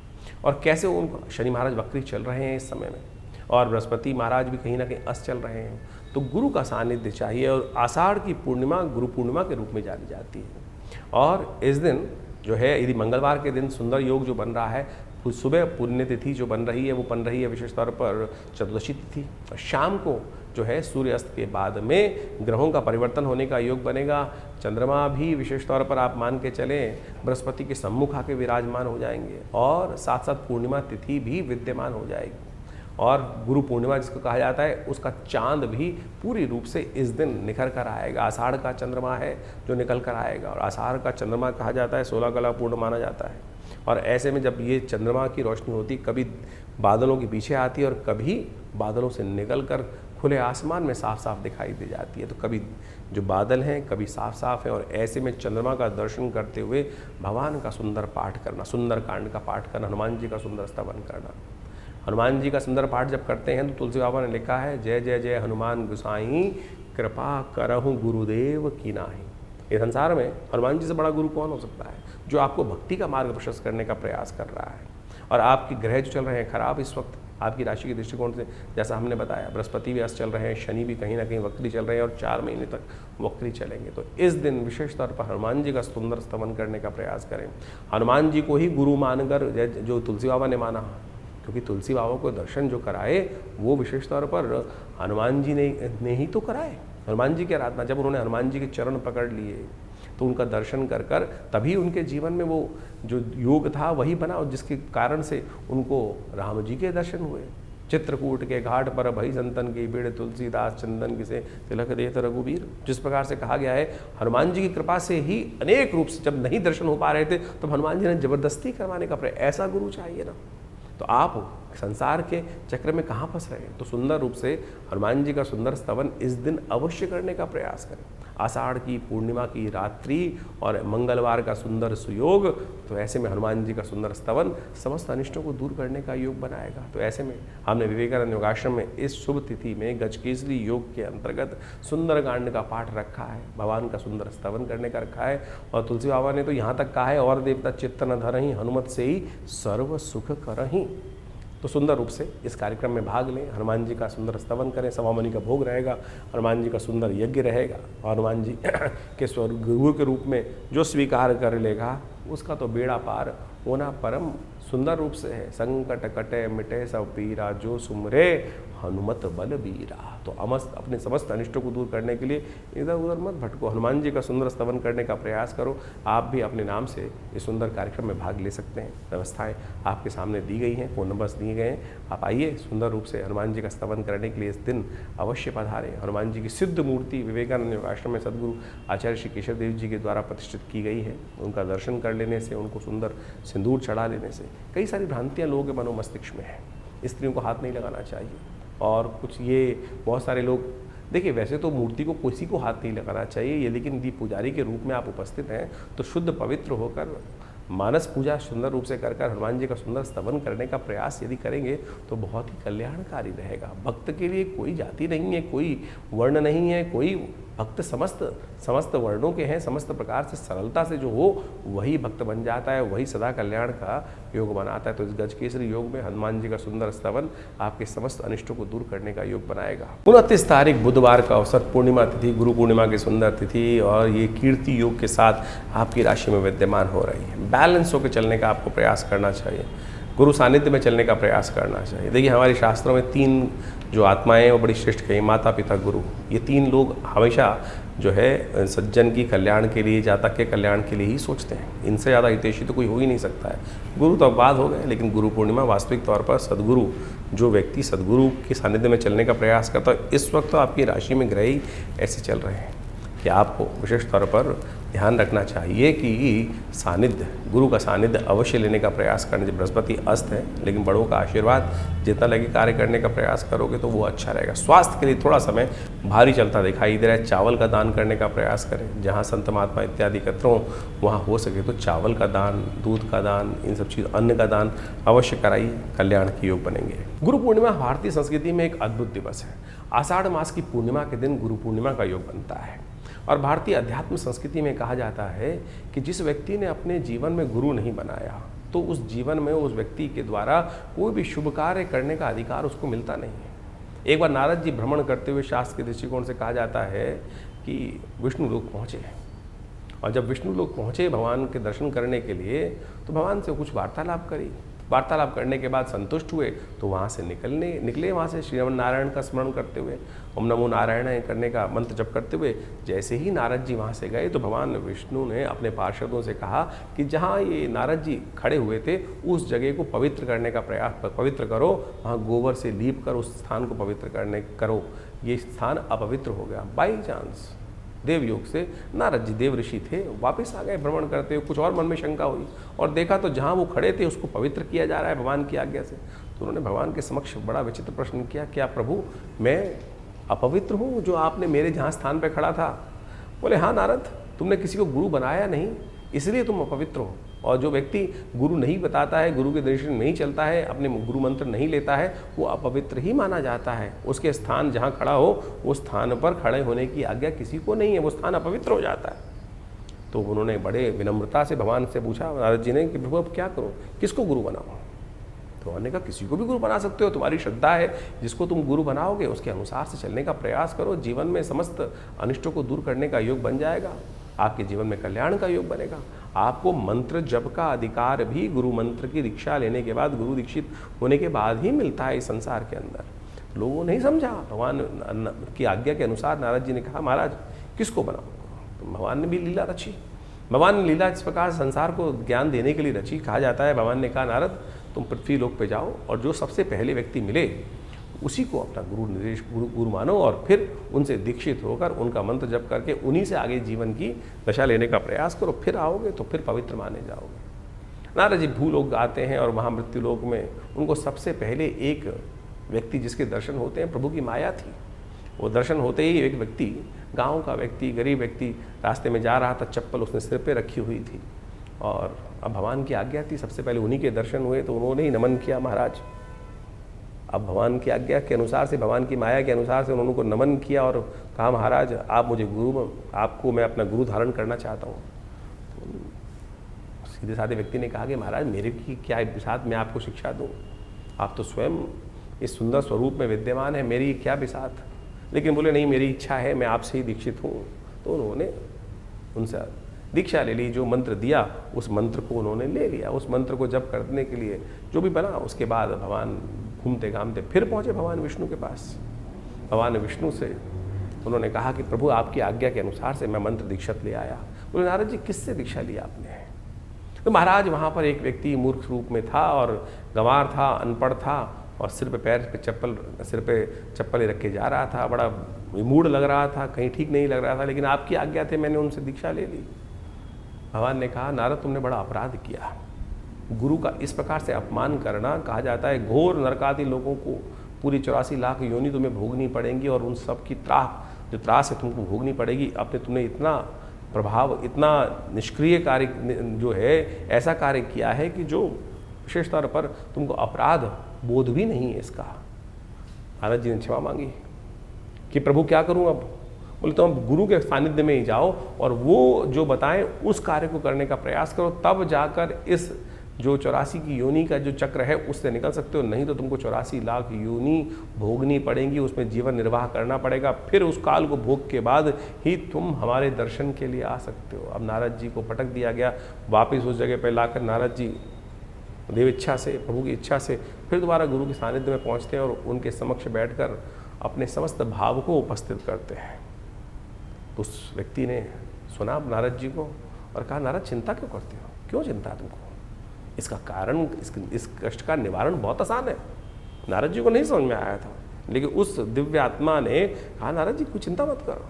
और कैसे उनको शनि महाराज वक्री चल रहे हैं इस समय में और बृहस्पति महाराज भी कहीं ना कहीं अस्त चल रहे हैं, तो गुरु का सानिध्य चाहिए। और आषाढ़ की पूर्णिमा गुरु पूर्णिमा के रूप में जानी जाती है। और इस दिन जो है, यदि मंगलवार के दिन सुंदर योग जो बन रहा है, सुबह पुण्यतिथि जो बन रही है वो बन रही है विशेष तौर पर चतुर्दशी तिथि। और शाम को जो है सूर्यास्त के बाद में ग्रहों का परिवर्तन होने का योग बनेगा। चंद्रमा भी विशेष तौर पर आप मान के चलें बृहस्पति के सम्मुख आके विराजमान हो जाएंगे और साथ साथ पूर्णिमा तिथि भी विद्यमान हो जाएगी। और गुरु पूर्णिमा जिसको कहा जाता है, उसका चांद भी पूरी रूप से इस दिन निखर कर आएगा। आषाढ़ का चंद्रमा है जो निकल कर आएगा और आषाढ़ का चंद्रमा कहा जाता है 16 कला पूर्ण माना जाता है। और ऐसे में जब ये चंद्रमा की रोशनी होती, कभी बादलों के पीछे आती है और कभी बादलों से निकल कर खुले आसमान में साफ साफ दिखाई दे जाती है। तो कभी जो बादल हैं कभी साफ साफ है और ऐसे में चंद्रमा का दर्शन करते हुए भगवान का सुंदर पाठ करना, सुंदरकांड का पाठ करना, हनुमान जी का सुंदर स्तवन करना। हनुमान जी का सुंदर पाठ जब करते हैं तो तुलसी बाबा ने लिखा है, जय जय जय हनुमान गोसाई कृपा करहु गुरुदेव की नाही। इस संसार में हनुमान जी से बड़ा गुरु कौन हो सकता है, जो आपको भक्ति का मार्ग प्रशस्त करने का प्रयास कर रहा है। और आपके ग्रह जो चल रहे हैं खराब इस वक्त आपकी राशि के दृष्टिकोण से, जैसा हमने बताया, बृहस्पति भी अस्त चल रहे हैं, शनि भी कहीं ना कहीं वक्री चल रहे हैं और 4 महीने तक वक्री चलेंगे। तो इस दिन विशेष तौर पर हनुमान जी का सुंदर स्तवन करने का प्रयास करें। हनुमान जी को ही गुरु मानकर, जो तुलसी बाबा ने माना, क्योंकि तुलसी बाबा को दर्शन जो कराए वो विशेष तौर पर हनुमान जी ने ही तो कराए। हनुमान जी की आराधना, जब उन्होंने हनुमान जी के चरण पकड़ लिए तो उनका दर्शन कर कर तभी उनके जीवन में वो जो योग था वही बना और जिसके कारण से उनको राम जी के दर्शन हुए। चित्रकूट के घाट पर भई संतन की भीड़, तुलसीदास चंदन किसे तिलक देत रघुबीर। जिस प्रकार से कहा गया है, हनुमान जी की कृपा से ही अनेक रूप से, जब नहीं दर्शन हो पा रहे थे तो हनुमान जी ने जबरदस्ती करवाने का प्रयास, ऐसा गुरु चाहिए ना। तो आप संसार के चक्र में कहाँ फंस रहे हैं, तो सुंदर रूप से हनुमान जी का सुंदर स्तवन इस दिन अवश्य करने का प्रयास करें। आषाढ़ की पूर्णिमा की रात्रि और मंगलवार का सुंदर सुयोग, तो ऐसे में हनुमान जी का सुंदर स्तवन समस्त अनिष्टों को दूर करने का योग बनाएगा। तो ऐसे में हमने विवेकानंद योगाश्रम में इस शुभ तिथि में गजकेसरी योग के अंतर्गत सुंदरकांड का पाठ रखा है, भगवान का सुंदर स्तवन करने का रखा है। और तुलसी बाबा ने तो यहाँ तक कहा है, और देवता चित्त न धरहि हनुमत से ही सर्व सुख करहि। तो सुंदर रूप से इस कार्यक्रम में भाग लें, हनुमान जी का सुंदर स्तवन करें, सवामणि का भोग रहेगा, हनुमान जी का सुंदर यज्ञ रहेगा। और हनुमान जी के गुरु के रूप में जो स्वीकार कर लेगा उसका तो बेड़ा पार होना परम सुंदर रूप से है। संकट कटे मिटे सब पीरा, जो सुमरे हनुमत बल बीरा। तो अपने समस्त अनिष्टों को दूर करने के लिए इधर उधर मत भटको, हनुमान जी का सुंदर स्तवन करने का प्रयास करो। आप भी अपने नाम से इस सुंदर कार्यक्रम में भाग ले सकते हैं। व्यवस्थाएं आपके सामने दी गई हैं, फ़ोन नंबर्स दिए गए हैं। आप आइए, सुंदर रूप से हनुमान जी का स्तवन करने के लिए इस दिन अवश्य पधारें। हनुमान जी की सिद्ध मूर्ति विवेकानंद योगाश्रम में सदगुरु आचार्य श्री केशव देव जी के द्वारा प्रतिष्ठित की गई है। उनका दर्शन कर लेने से, उनको सुंदर सिंदूर चढ़ा लेने से कई सारी भ्रांतियाँ लोगों के मनोमस्तिष्क में हैं। स्त्रियों को हाथ नहीं लगाना चाहिए और कुछ ये बहुत सारे लोग, देखिए वैसे तो मूर्ति को किसी को हाथ नहीं लगाना चाहिए ये, लेकिन यदि पुजारी के रूप में आप उपस्थित हैं तो शुद्ध पवित्र होकर मानस पूजा सुंदर रूप से कर हनुमान जी का सुंदर स्तवन करने का प्रयास यदि करेंगे तो बहुत ही कल्याणकारी रहेगा। भक्त के लिए कोई जाति नहीं है, कोई वर्ण नहीं है, कोई भक्त समस्त समस्त वर्णों के हैं, समस्त प्रकार से सरलता से जो हो वही भक्त बन जाता है, वही सदा कल्याण का योग बनाता है। तो इस गजकेसरी योग में हनुमान जी का सुंदर स्तवन आपके समस्त अनिष्टों को दूर करने का योग बनाएगा। 29 तारीख बुधवार का अवसर, पूर्णिमा तिथि, गुरु पूर्णिमा की सुंदर तिथि, और ये कीर्ति योग के साथ आपकी राशि में विद्यमान हो रही है। बैलेंस होकर चलने का आपको प्रयास करना चाहिए, गुरु सानिध्य में चलने का प्रयास करना चाहिए। देखिए हमारे शास्त्रों में 3 जो आत्माएं वो बड़ी श्रेष्ठ कहीं, माता पिता गुरु, ये 3 लोग हमेशा जो है सज्जन की कल्याण के लिए, जातक के कल्याण के लिए ही सोचते हैं। इनसे ज़्यादा हितैषी तो कोई हो ही नहीं सकता है। गुरु तो अब बाद हो गए, लेकिन गुरु पूर्णिमा वास्तविक तौर पर सद्गुरु, जो व्यक्ति सद्गुरु के सानिध्य में चलने का प्रयास करता है, इस वक्त तो आपकी राशि में ग्रह ही ऐसे चल रहे हैं कि आपको विशेष तौर पर ध्यान रखना चाहिए कि सानिध्य, गुरु का सानिध्य अवश्य लेने का प्रयास करना चाहिए। बृहस्पति अस्त है, लेकिन बड़ों का आशीर्वाद जितना लगे कार्य करने का प्रयास करोगे तो वो अच्छा रहेगा। स्वास्थ्य के लिए थोड़ा समय भारी चलता दिखाई दे रहा है। चावल का दान करने का प्रयास करें, जहाँ संत महात्मा इत्यादि एकत्र हों वहाँ हो सके तो चावल का दान, दूध का दान, इन सब चीज़, अन्न का दान अवश्य कराइए, कल्याण के योग बनेंगे। गुरु पूर्णिमा भारतीय संस्कृति में एक अद्भुत दिवस है। आषाढ़ मास की पूर्णिमा के दिन गुरु पूर्णिमा का योग बनता है, और भारतीय अध्यात्म संस्कृति में कहा जाता है कि जिस व्यक्ति ने अपने जीवन में गुरु नहीं बनाया तो उस जीवन में उस व्यक्ति के द्वारा कोई भी शुभ कार्य करने का अधिकार उसको मिलता नहीं है। एक बार नारद जी भ्रमण करते हुए शास्त्र के दृष्टिकोण से कहा जाता है कि विष्णु लोक पहुँचे, और जब विष्णु लोक पहुँचे भगवान के दर्शन करने के लिए तो भगवान से कुछ वार्तालाप करी। वार्तालाप करने के बाद संतुष्ट हुए तो वहाँ से निकले वहाँ से श्रीमन नारायण का स्मरण करते हुए, ओम नमो नारायण करने का मंत्र जप करते हुए। जैसे ही नारद जी वहाँ से गए तो भगवान विष्णु ने अपने पार्षदों से कहा कि जहाँ ये नारद जी खड़े हुए थे उस जगह को पवित्र करने का प्रयास, पवित्र करो, वहाँ गोबर से लीप कर उस स्थान को पवित्र करो। ये स्थान अपवित्र हो गया। बाई चांस देवयोग से नारद जी, देव ऋषि थे, वापस आ गए भ्रमण करते हुए। कुछ और मन में शंका हुई और देखा तो जहाँ वो खड़े थे उसको पवित्र किया जा रहा है भगवान की आज्ञा से। तो उन्होंने भगवान के समक्ष बड़ा विचित्र प्रश्न किया, क्या प्रभु मैं अपवित्र हूँ जो आपने मेरे जहाँ स्थान पर खड़ा था? बोले हाँ नारद, तुमने किसी को गुरु बनाया नहीं इसलिए तुम अपवित्र हो। और जो व्यक्ति गुरु नहीं बताता है, गुरु के दर्शन नहीं चलता है, अपने गुरु मंत्र नहीं लेता है, वो अपवित्र ही माना जाता है। उसके स्थान जहाँ खड़ा हो उस स्थान पर खड़े होने की आज्ञा किसी को नहीं है, वो स्थान अपवित्र हो जाता है। तो उन्होंने बड़े विनम्रता से भगवान से पूछा नारद जी ने कि प्रभु अब क्या करूं, किसको गुरु बनाऊं? तो उन्होंने कहा किसी को भी गुरु बना सकते हो, तुम्हारी श्रद्धा है, जिसको तुम गुरु बनाओगे उसके अनुसार से चलने का प्रयास करो। जीवन में समस्त अनिष्टों को दूर करने का योग बन जाएगा, आपके जीवन में कल्याण का योग बनेगा। आपको मंत्र जप का अधिकार भी गुरु मंत्र की दीक्षा लेने के बाद, गुरु दीक्षित होने के बाद ही मिलता है इस संसार के अंदर। लोगों ने नहीं समझा। भगवान की आज्ञा के अनुसार नारद जी ने कहा महाराज किसको बनाओ? तो भगवान ने भी लीला रची। भगवान ने लीला इस प्रकार संसार को ज्ञान देने के लिए रची। कहा जाता है भगवान ने कहा नारद तुम पृथ्वी लोक पे जाओ और जो सबसे पहले व्यक्ति मिले उसी को अपना गुरु मानो, और फिर उनसे दीक्षित होकर उनका मंत्र जप करके उन्हीं से आगे जीवन की दशा लेने का प्रयास करो। फिर आओगे तो फिर पवित्र माने जाओगे। नारद जी भूलोक आते हैं और वहाँ मृत्यु लोक में उनको सबसे पहले एक व्यक्ति जिसके दर्शन होते हैं, प्रभु की माया थी। वो दर्शन होते ही एक व्यक्ति, गाँव का व्यक्ति, गरीब व्यक्ति रास्ते में जा रहा था, चप्पल उसने सिर पे रखी हुई थी, और अब भगवान की आज्ञा थी, सबसे पहले उन्हीं के दर्शन हुए तो उन्होंने ही नमन किया महाराज। अब भगवान की आज्ञा के अनुसार से, भगवान की माया के अनुसार से उन्होंने उनको नमन किया और कहा महाराज आप मुझे आपको मैं अपना गुरु धारण करना चाहता हूँ। तो सीधे साधे व्यक्ति ने कहा कि महाराज मेरे की क्या बिसात, मैं आपको शिक्षा दूँ? आप तो स्वयं इस सुंदर स्वरूप में विद्यमान है, मेरी क्या बिसात? लेकिन बोले नहीं मेरी इच्छा है, मैं आपसे ही दीक्षित हूँ। तो उन्होंने उनसे दीक्षा ले ली। जो मंत्र दिया उस मंत्र को उन्होंने ले लिया। उस मंत्र को जप करने के लिए जो भी बना, उसके बाद भगवान घूमते घामते फिर पहुँचे भगवान विष्णु के पास। भगवान विष्णु से उन्होंने कहा कि प्रभु आपकी आज्ञा के अनुसार से मैं मंत्र दीक्षित ले आया। बोले नारद जी किससे दीक्षा लिया आपने? तो महाराज वहाँ पर एक व्यक्ति मूर्ख रूप में था और गंवार था, अनपढ़ था, और सिर पे चप्पल रख के जा रहा था, बड़ा विमूढ़ लग रहा था, कहीं ठीक नहीं लग रहा था, लेकिन आपकी आज्ञा थे मैंने उनसे दीक्षा ले ली। भगवान ने कहा नारद तुमने बड़ा अपराध किया। गुरु का इस प्रकार से अपमान करना, कहा जाता है घोर नरकादि लोगों को पूरी 84 लाख योनि तुम्हें भोगनी पड़ेंगी, और उन सब की जो त्रास है तुमको भोगनी पड़ेगी। अपने तुमने इतना प्रभाव, इतना निष्क्रिय कार्य जो है, ऐसा कार्य किया है कि जो विशेष तौर पर तुमको अपराध बोध भी नहीं है इसका। नारद जी ने क्षमा मांगी कि प्रभु क्या करूं अब? बोले तुम गुरु के सानिध्य में ही जाओ और वो जो बताएं उस कार्य को करने का प्रयास करो, तब जाकर इस जो 84 की योनि का जो चक्र है उससे निकल सकते हो। नहीं तो तुमको 84 लाख योनि भोगनी पड़ेंगी, उसमें जीवन निर्वाह करना पड़ेगा, फिर उस काल को भोग के बाद ही तुम हमारे दर्शन के लिए आ सकते हो। अब नारद जी को पटक दिया गया, वापस उस जगह पर लाकर नारद जी देव इच्छा से, प्रभु की इच्छा से फिर दोबारा गुरु के सानिध्य में पहुँचते हैं और उनके समक्ष बैठकर अपने समस्त भाव को उपस्थित करते हैं। तो उस व्यक्ति ने सुना नारद जी को और कहा, नारद चिंता क्यों करते हो, क्यों चिंता है तुमको? इसका कारण, इस कष्ट का निवारण बहुत आसान है। नारद जी को नहीं समझ में आया था, लेकिन उस दिव्य आत्मा ने कहा, नारद जी कोई चिंता मत करो,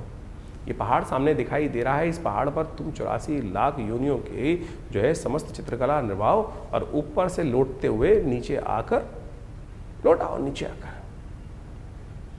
ये पहाड़ सामने दिखाई दे रहा है, इस पहाड़ पर तुम 84 लाख योनियों के जो है समस्त चित्रकला निर्वाहो और ऊपर से लौटते हुए नीचे आकर लौट आओ। नीचे आकर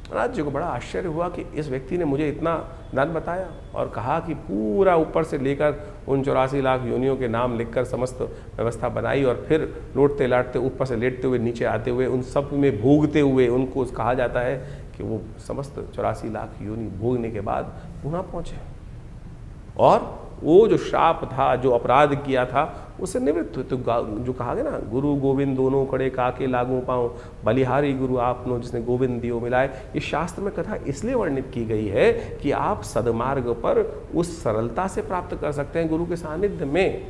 नारद जी को बड़ा आश्चर्य हुआ कि इस व्यक्ति ने मुझे इतना ज्ञान बताया और कहा कि पूरा ऊपर से लेकर उन 84 लाख योनियों के नाम लिखकर समस्त व्यवस्था बनाई और फिर लौटते लाटते ऊपर से लेटते हुए नीचे आते हुए उन सब में भोगते हुए, उनको कहा जाता है कि वो समस्त 84 लाख योनि भोगने के बाद पुनः पहुँचे और वो जो श्राप था, जो अपराध किया था, उससे निवृत्त हुए। तो जो कहा गया ना, गुरु गोविंद दोनों खड़े काके लागू पाऊँ, बलिहारी गुरु आपनो जिसने गोविंद दियो मिलाए। इस शास्त्र में कथा इसलिए वर्णित की गई है कि आप सदमार्ग पर उस सरलता से प्राप्त कर सकते हैं गुरु के सानिध्य में।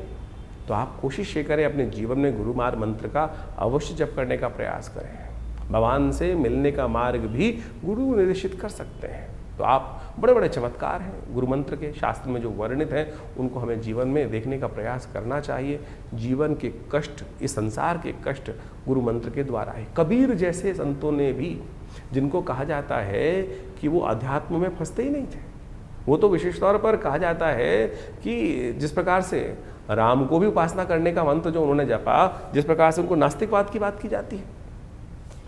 तो आप कोशिश ये करें, अपने जीवन में गुरु मार्ग मंत्र का अवश्य जप करने का प्रयास करें। भगवान से मिलने का मार्ग भी गुरु निर्देशित कर सकते हैं। तो आप बड़े बड़े चमत्कार हैं गुरु मंत्र के, शास्त्र में जो वर्णित हैं उनको हमें जीवन में देखने का प्रयास करना चाहिए। जीवन के कष्ट, इस संसार के कष्ट गुरु मंत्र के द्वारा है। कबीर जैसे संतों ने भी, जिनको कहा जाता है कि वो अध्यात्म में फंसते ही नहीं थे, वो तो विशेष तौर पर कहा जाता है कि जिस प्रकार से राम को भी उपासना करने का मंत्र जो उन्होंने जपा, जिस प्रकार से उनको नास्तिकवाद की बात की जाती है,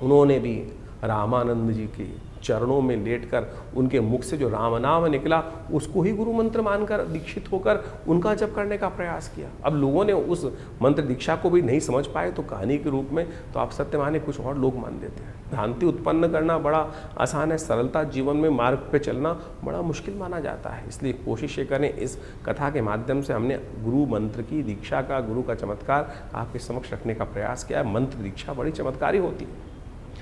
उन्होंने भी रामानंद जी के चरणों में लेटकर उनके मुख से जो राम नाम निकला उसको ही गुरु मंत्र मानकर दीक्षित होकर उनका जप करने का प्रयास किया। अब लोगों ने उस मंत्र दीक्षा को भी नहीं समझ पाए तो कहानी के रूप में तो आप सत्य माने कुछ और लोग मान देते हैं। भ्रांति उत्पन्न करना बड़ा आसान है, सरलता जीवन में मार्ग पे चलना बड़ा मुश्किल माना जाता है। इसलिए कोशिश ये करें, इस कथा के माध्यम से हमने गुरु मंत्र की दीक्षा का, गुरु का चमत्कार आपके समक्ष रखने का प्रयास किया है। मंत्र दीक्षा बड़ी चमत्कारी होती है।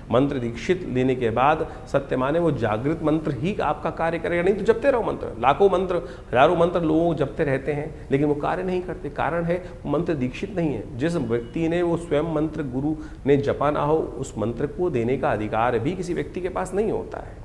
मंत्र दीक्षित लेने के बाद सत्य माने वो जागृत मंत्र ही आपका कार्य करेगा, नहीं तो जपते रहो मंत्र, लाखों मंत्र, हजारों मंत्र लोग जपते रहते हैं लेकिन वो कार्य नहीं करते। कारण है मंत्र दीक्षित नहीं है। जिस व्यक्ति ने वो स्वयं मंत्र गुरु ने जपा ना हो, उस मंत्र को देने का अधिकार भी किसी व्यक्ति के पास नहीं होता है।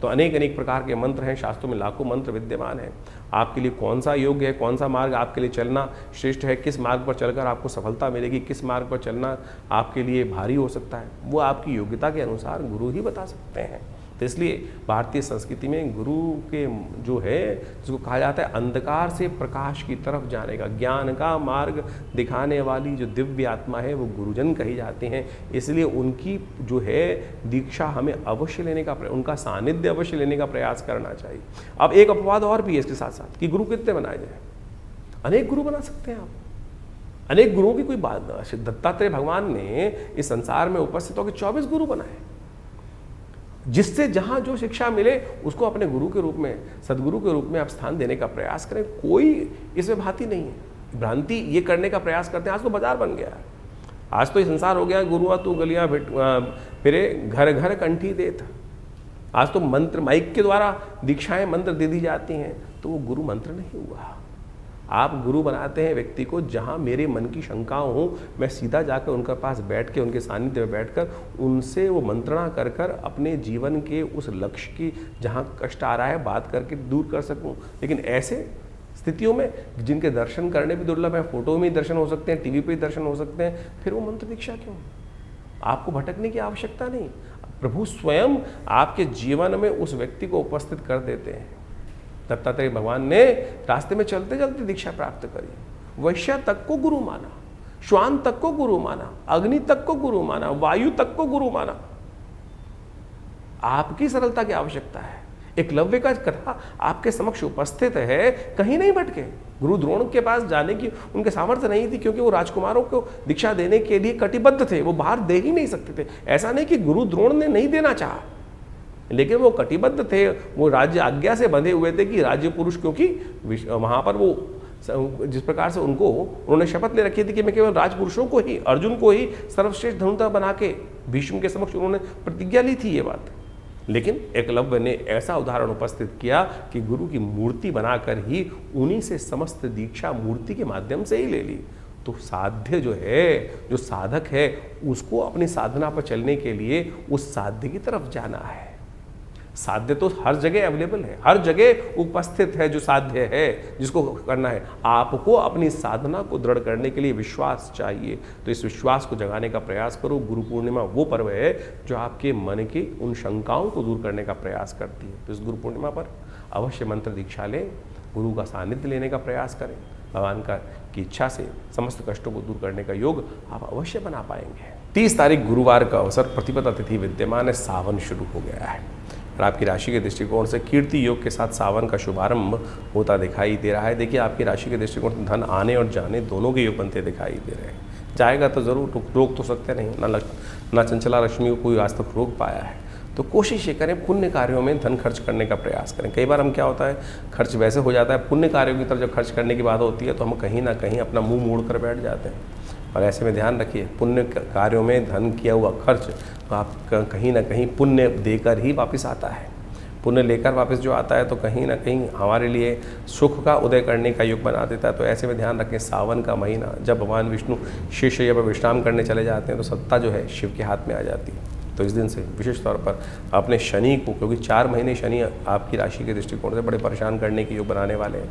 तो अनेक अनेक प्रकार के मंत्र हैं, शास्त्रों में लाखों मंत्र विद्यमान हैं। आपके लिए कौन सा योग्य है, कौन सा मार्ग आपके लिए चलना श्रेष्ठ है, किस मार्ग पर चलकर आपको सफलता मिलेगी, किस मार्ग पर चलना आपके लिए भारी हो सकता है, वो आपकी योग्यता के अनुसार गुरु ही बता सकते हैं। तो इसलिए भारतीय संस्कृति में गुरु के जो है, जिसको कहा जाता है अंधकार से प्रकाश की तरफ जाने का, ज्ञान का मार्ग दिखाने वाली जो दिव्य आत्मा है, वो गुरुजन कही जाते हैं। इसलिए उनकी जो है दीक्षा हमें अवश्य लेने का, उनका सानिध्य अवश्य लेने का प्रयास करना चाहिए। अब एक अपवाद और भी है इसके साथ साथ कि गुरु कितने बनाए जाए। अनेक गुरु बना सकते हैं आप, अनेक गुरुओं की कोई बात नहीं। दत्तात्रेय भगवान ने इस संसार में उपस्थित होकर 24 गुरु बनाए, जिससे जहां जो शिक्षा मिले उसको अपने गुरु के रूप में, सदगुरु के रूप में आप स्थान देने का प्रयास करें। कोई इसमें भांति नहीं है। भ्रांति ये करने का प्रयास करते हैं। आज तो बाजार बन गया है, आज तो ये संसार हो गया, गुरुआ तू गलियां फिरे घर घर कंठी देत। आज तो मंत्र माइक के द्वारा दीक्षाएं मंत्र दे दी जाती हैं, तो वो गुरु मंत्र नहीं हुआ। आप गुरु बनाते हैं व्यक्ति को, जहाँ मेरे मन की शंकाओं हो मैं सीधा जाकर उनके पास बैठ के, उनके सानिध्य में बैठकर उनसे वो मंत्रणा कर कर अपने जीवन के उस लक्ष्य की, जहाँ कष्ट आ रहा है, बात करके दूर कर सकूं। लेकिन ऐसे स्थितियों में जिनके दर्शन करने भी दुर्लभ है, फोटो में ही दर्शन हो सकते हैं, टीवी पे ही दर्शन हो सकते हैं, फिर वो मंत्र दीक्षा क्यों? आपको भटकने की आवश्यकता नहीं। प्रभु स्वयं आपके जीवन में उस व्यक्ति को उपस्थित कर देते हैं। दत्तात्रेय भगवान ने रास्ते में चलते चलते दीक्षा प्राप्त करी। वैश्य तक को गुरु माना, श्वान तक को गुरु माना, अग्नि तक को गुरु माना, वायु तक को गुरु माना। आपकी सरलता की आवश्यकता है। एकलव्य का कथा आपके समक्ष उपस्थित है, कहीं नहीं भटके। गुरु द्रोण के पास जाने की उनके सामर्थ्य नहीं थी, क्योंकि वो राजकुमारों को दीक्षा देने के लिए कटिबद्ध थे, वो बाहर दे ही नहीं सकते थे। ऐसा नहीं कि गुरु द्रोण ने नहीं देना चाहा, लेकिन वो कटिबद्ध थे, वो राज्य आज्ञा से बंधे हुए थे कि राज्य पुरुष, क्योंकि वहाँ पर वो जिस प्रकार से उन्होंने शपथ ले रखी थी कि मैं केवल राजपुरुषों को ही, अर्जुन को ही सर्वश्रेष्ठ धनुर्धर बना के भीष्म के समक्ष उन्होंने प्रतिज्ञा ली थी ये बात। लेकिन एकलव्य ने ऐसा उदाहरण उपस्थित किया कि गुरु की मूर्ति बनाकर ही उन्हीं से समस्त दीक्षा मूर्ति के माध्यम से ही ले ली। तो साध्य जो है, जो साधक है, उसको अपनी साधना पर चलने के लिए उस साध्य की तरफ जाना है। साध्य तो हर जगह अवेलेबल है, हर जगह उपस्थित है जो साध्य है, जिसको करना है। आपको अपनी साधना को दृढ़ करने के लिए विश्वास चाहिए, तो इस विश्वास को जगाने का प्रयास करो। गुरु पूर्णिमा वो पर्व है जो आपके मन की उन शंकाओं को दूर करने का प्रयास करती है। तो इस गुरु पूर्णिमा पर अवश्य मंत्र दीक्षा लें, गुरु का सानिध्य लेने का प्रयास करें। भगवान की इच्छा से समस्त कष्टों को दूर करने का योग आप अवश्य बना पाएंगे। 30 तारीख गुरुवार का अवसर प्रतिपदा तिथि विद्यमान है, सावन शुरू हो गया है और आपकी राशि के दृष्टिकोण से कीर्ति योग के साथ सावन का शुभारंभ होता दिखाई दे रहा है। देखिए, आपकी राशि के दृष्टिकोण से धन आने और जाने दोनों के योग बनते दिखाई दे रहे हैं। जाएगा तो जरूर, रोक तो सकते नहीं, ना चंचला रश्मि को कोई आज तक रोक पाया है। तो कोशिश ये करें, पुण्य कार्यों में धन खर्च करने का प्रयास करें। कई बार हम क्या होता है, खर्च वैसे हो जाता है, पुण्य कार्यों की तरफ जब खर्च करने की बात होती है तो हम कहीं ना कहीं अपना मुंह मोड़ कर बैठ जाते हैं। और ऐसे में ध्यान रखिए, पुण्य कार्यों में धन किया हुआ खर्च तो आप कहीं ना कहीं पुण्य देकर ही वापस आता है। पुण्य लेकर वापस जो आता है तो कहीं ना कहीं हमारे लिए सुख का उदय करने का योग बना देता है। तो ऐसे में ध्यान रखें, सावन का महीना जब भगवान विष्णु शेषशय्या पर विश्राम करने चले जाते हैं तो सत्ता जो है शिव के हाथ में आ जाती है। तो इस दिन से विशेष तौर पर अपने शनि को, क्योंकि 4 महीने शनि आपकी राशि के दृष्टिकोण से बड़े परेशान करने के योग बनाने वाले हैं,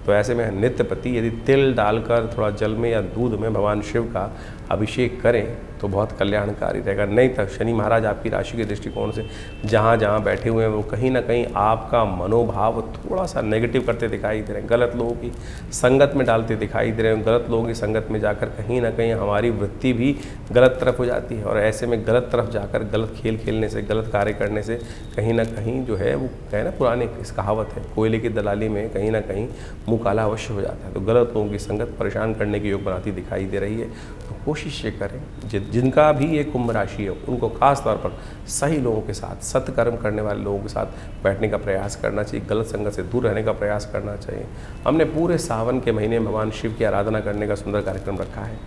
तो ऐसे में नित्य प्रति यदि तिल डालकर थोड़ा जल में या दूध में भगवान शिव का अभिषेक करें तो बहुत कल्याणकारी रहेगा। नहीं तो शनि महाराज आपकी राशि के दृष्टिकोण से जहाँ जहाँ बैठे हुए हैं वो कहीं ना कहीं आपका मनोभाव थोड़ा सा नेगेटिव करते दिखाई दे रहे हैं, गलत लोगों की संगत में डालते दिखाई दे रहे हैं। गलत लोगों की संगत में जाकर कहीं ना कहीं हमारी वृत्ति भी गलत तरफ हो जाती है और ऐसे में गलत तरफ जाकर गलत खेल खेलने से, गलत कार्य करने से कहीं ना कहीं जो है वो कहे ना, पुरानी इस कहावत है, कोयले की दलाली में कहीं ना कहीं मुँह काला अवश्य हो जाता है। तो गलत लोगों की संगत परेशान करने के योग बनाती दिखाई दे रही है। तो कोशिश ये करें, जिनका भी ये कुंभ राशि है उनको खास तौर पर सही लोगों के साथ, सत्कर्म करने वाले लोगों के साथ बैठने का प्रयास करना चाहिए, गलत संगत से दूर रहने का प्रयास करना चाहिए। हमने पूरे सावन के महीने में भगवान शिव की आराधना करने का सुंदर कार्यक्रम रखा है।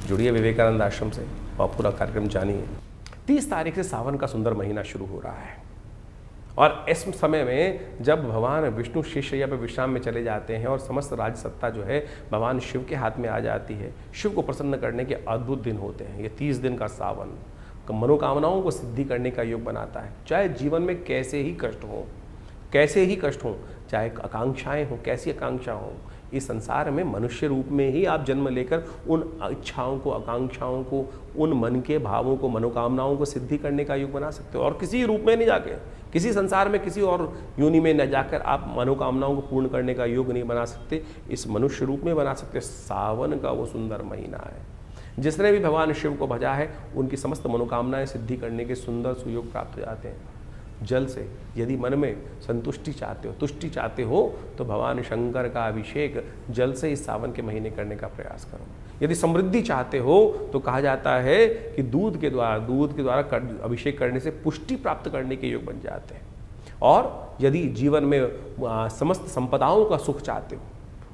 जुड़िए विवेकानंद आश्रम से और पूरा कार्यक्रम जानिए। 30 तारीख से सावन का सुंदर महीना शुरू हो रहा है और इस समय में जब भगवान विष्णु शेषशय्या पर विश्राम में चले जाते हैं और समस्त राज सत्ता जो है भगवान शिव के हाथ में आ जाती है, शिव को प्रसन्न करने के अद्भुत दिन होते हैं। ये 30 दिन का सावन मनोकामनाओं को सिद्धि करने का योग बनाता है। चाहे जीवन में कैसे ही कष्ट हो, चाहे आकांक्षाएं हो, कैसी आकांक्षा हो, इस संसार में मनुष्य रूप में ही आप जन्म लेकर उन इच्छाओं को, आकांक्षाओं को, उन मन के भावों को, मनोकामनाओं को सिद्धि करने का योग बना सकते हो। और किसी रूप में नहीं जाके, किसी संसार में किसी और योनि में न जाकर आप मनोकामनाओं को पूर्ण करने का योग नहीं बना सकते, इस मनुष्य रूप में बना सकते। सावन का वो सुंदर महीना है, जिसने भी भगवान शिव को भजा है उनकी समस्त मनोकामनाएं सिद्धि करने के सुंदर सुयोग प्राप्त हो जाते हैं। जल से यदि मन में संतुष्टि चाहते हो, तुष्टि चाहते हो, तो भगवान शंकर का अभिषेक जल से इस सावन के महीने करने का प्रयास करो। यदि समृद्धि चाहते हो तो कहा जाता है कि दूध के द्वारा अभिषेक करने से पुष्टि प्राप्त करने के योग बन जाते हैं। और यदि जीवन में समस्त संपदाओं का सुख चाहते हो,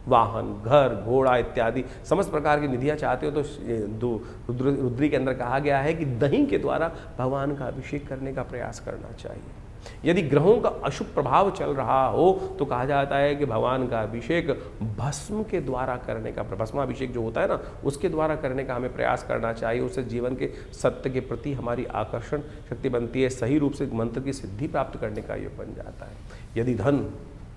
वाहन, घर, घोड़ा इत्यादि समस्त प्रकार की निधियाँ चाहते हो, तो रुद्री के अंदर कहा गया है कि दही के द्वारा भगवान का अभिषेक करने का प्रयास करना चाहिए। यदि ग्रहों का अशुभ प्रभाव चल रहा हो तो कहा जाता है कि भगवान का अभिषेक भस्म के द्वारा करने का, भस्माभिषेक जो होता है ना, उसके द्वारा करने का हमें प्रयास करना चाहिए। उससे जीवन के सत्य के प्रति हमारी आकर्षण शक्ति बनती है, सही रूप से मंत्र की सिद्धि प्राप्त करने का योग बन जाता है। यदि धन,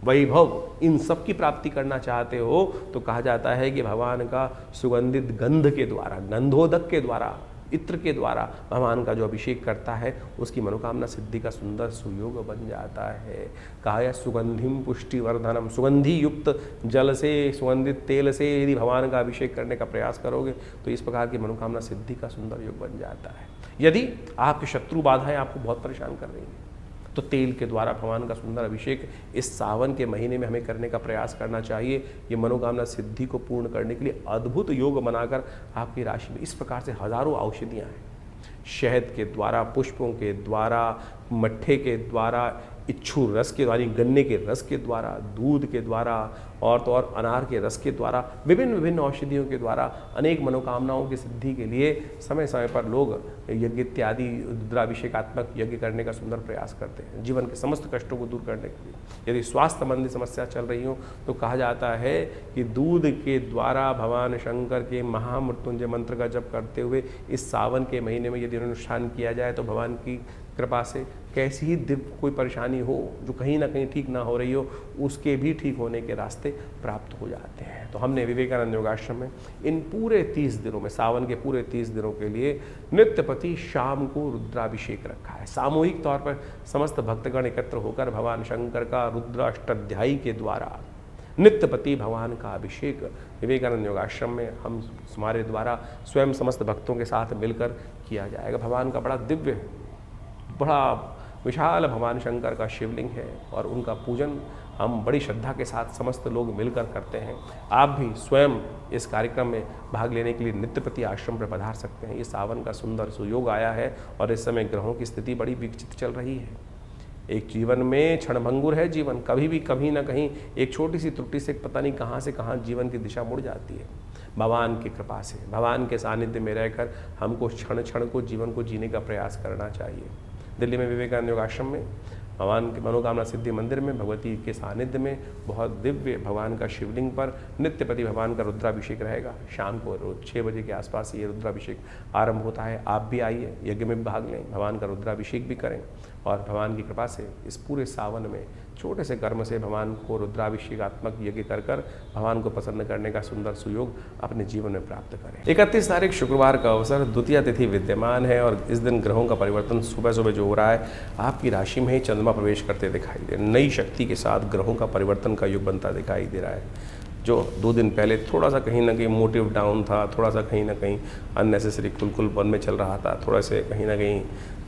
वैभव, इन सब की प्राप्ति करना चाहते हो तो कहा जाता है कि भगवान का सुगंधित गंध के द्वारा, गंधोदक के द्वारा, इत्र के द्वारा भगवान का जो अभिषेक करता है उसकी मनोकामना सिद्धि का सुंदर सुयोग बन जाता है। कहा है सुगंधिम पुष्टिवर्धनम, सुगंधि युक्त जल से, सुगंधित तेल से यदि भगवान का अभिषेक करने का प्रयास करोगे तो इस प्रकार की मनोकामना सिद्धि का सुंदर योग बन जाता है। यदि आपके शत्रु बाधाएं आपको बहुत परेशान कर रही हैं तो तेल के द्वारा भगवान का सुंदर अभिषेक इस सावन के महीने में हमें करने का प्रयास करना चाहिए। ये मनोकामना सिद्धि को पूर्ण करने के लिए अद्भुत योग बनाकर आपकी राशि में इस प्रकार से हजारों औषधियाँ हैं। शहद के द्वारा, पुष्पों के द्वारा, मट्ठे के द्वारा, इच्छू रस के द्वारा, गन्ने के रस के द्वारा, दूध के द्वारा और तो और अनार के रस के द्वारा, विभिन्न विभिन्न औषधियों के द्वारा अनेक मनोकामनाओं की सिद्धि के लिए समय समय पर लोग यज्ञ इत्यादि रुद्राभिषेकात्मक यज्ञ करने का सुंदर प्रयास करते हैं, जीवन के समस्त कष्टों को दूर करने के लिए। यदि स्वास्थ्य संबंधी समस्या चल रही हो तो कहा जाता है कि दूध के द्वारा भगवान शंकर के महामृत्युंजय मंत्र का जप करते हुए इस सावन के महीने में यदि अनुष्ठान किया जाए तो भगवान की कृपा से कैसी ही दिव्य कोई परेशानी हो जो कहीं ना कहीं ठीक ना हो रही हो, उसके भी ठीक होने के रास्ते प्राप्त हो जाते हैं। तो हमने विवेकानंद योगाश्रम में इन पूरे 30 दिनों में, सावन के पूरे 30 दिनों के लिए नित्यपति शाम को रुद्राभिषेक रखा है। सामूहिक तौर पर समस्त भक्तगण एकत्र होकर भगवान शंकर का रुद्र अष्टाध्यायी के द्वारा नित्यपति भगवान का अभिषेक विवेकानंद योगाश्रम में हम हमारे द्वारा स्वयं समस्त भक्तों के साथ मिलकर किया जाएगा। भगवान का बड़ा दिव्य, बड़ा विशाल भगवान शंकर का शिवलिंग है और उनका पूजन हम बड़ी श्रद्धा के साथ समस्त लोग मिलकर करते हैं। आप भी स्वयं इस कार्यक्रम में भाग लेने के लिए नित्यपति आश्रम पर पधार सकते हैं। ये सावन का सुंदर सुयोग आया है और इस समय ग्रहों की स्थिति बड़ी विचित्र चल रही है। एक जीवन में क्षणभंगुर है जीवन, कभी भी कहीं ना कहीं एक छोटी सी त्रुटि से पता नहीं कहाँ से कहाँ जीवन की दिशा मुड़ जाती है। भगवान की कृपा से, भगवान के सानिध्य में रहकर हमको क्षण क्षण को जीवन को जीने का प्रयास करना चाहिए। दिल्ली में विवेकानंद योगाश्रम में भगवान के मनोकामना सिद्धि मंदिर में भगवती के सानिध्य में बहुत दिव्य भगवान का शिवलिंग पर नित्यपति भगवान का रुद्राभिषेक रहेगा। शाम को रोज 6 बजे के आसपास ये रुद्राभिषेक आरंभ होता है। आप भी आइए, यज्ञ में भाग लें, भगवान का रुद्राभिषेक भी करें और भगवान की कृपा से इस पूरे सावन में छोटे से कर्म से भगवान को रुद्राभिषेकात्मक यज्ञ कर भगवान को प्रसन्न करने का सुंदर सुयोग अपने जीवन में प्राप्त करें। 31 तारीख शुक्रवार का अवसर, द्वितीया तिथि विद्यमान है और इस दिन ग्रहों का परिवर्तन सुबह सुबह जो हो रहा है, आपकी राशि में ही चंद्रमा प्रवेश करते दिखाई दे, नई शक्ति के साथ ग्रहों का परिवर्तन का योग बनता दिखाई दे रहा है। जो 2 दिन पहले थोड़ा सा कहीं ना कहीं मोटिव डाउन था, थोड़ा सा कहीं ना कहीं अननेसेसरी कुलकुलपन में चल रहा था, थोड़ा से कहीं ना कहीं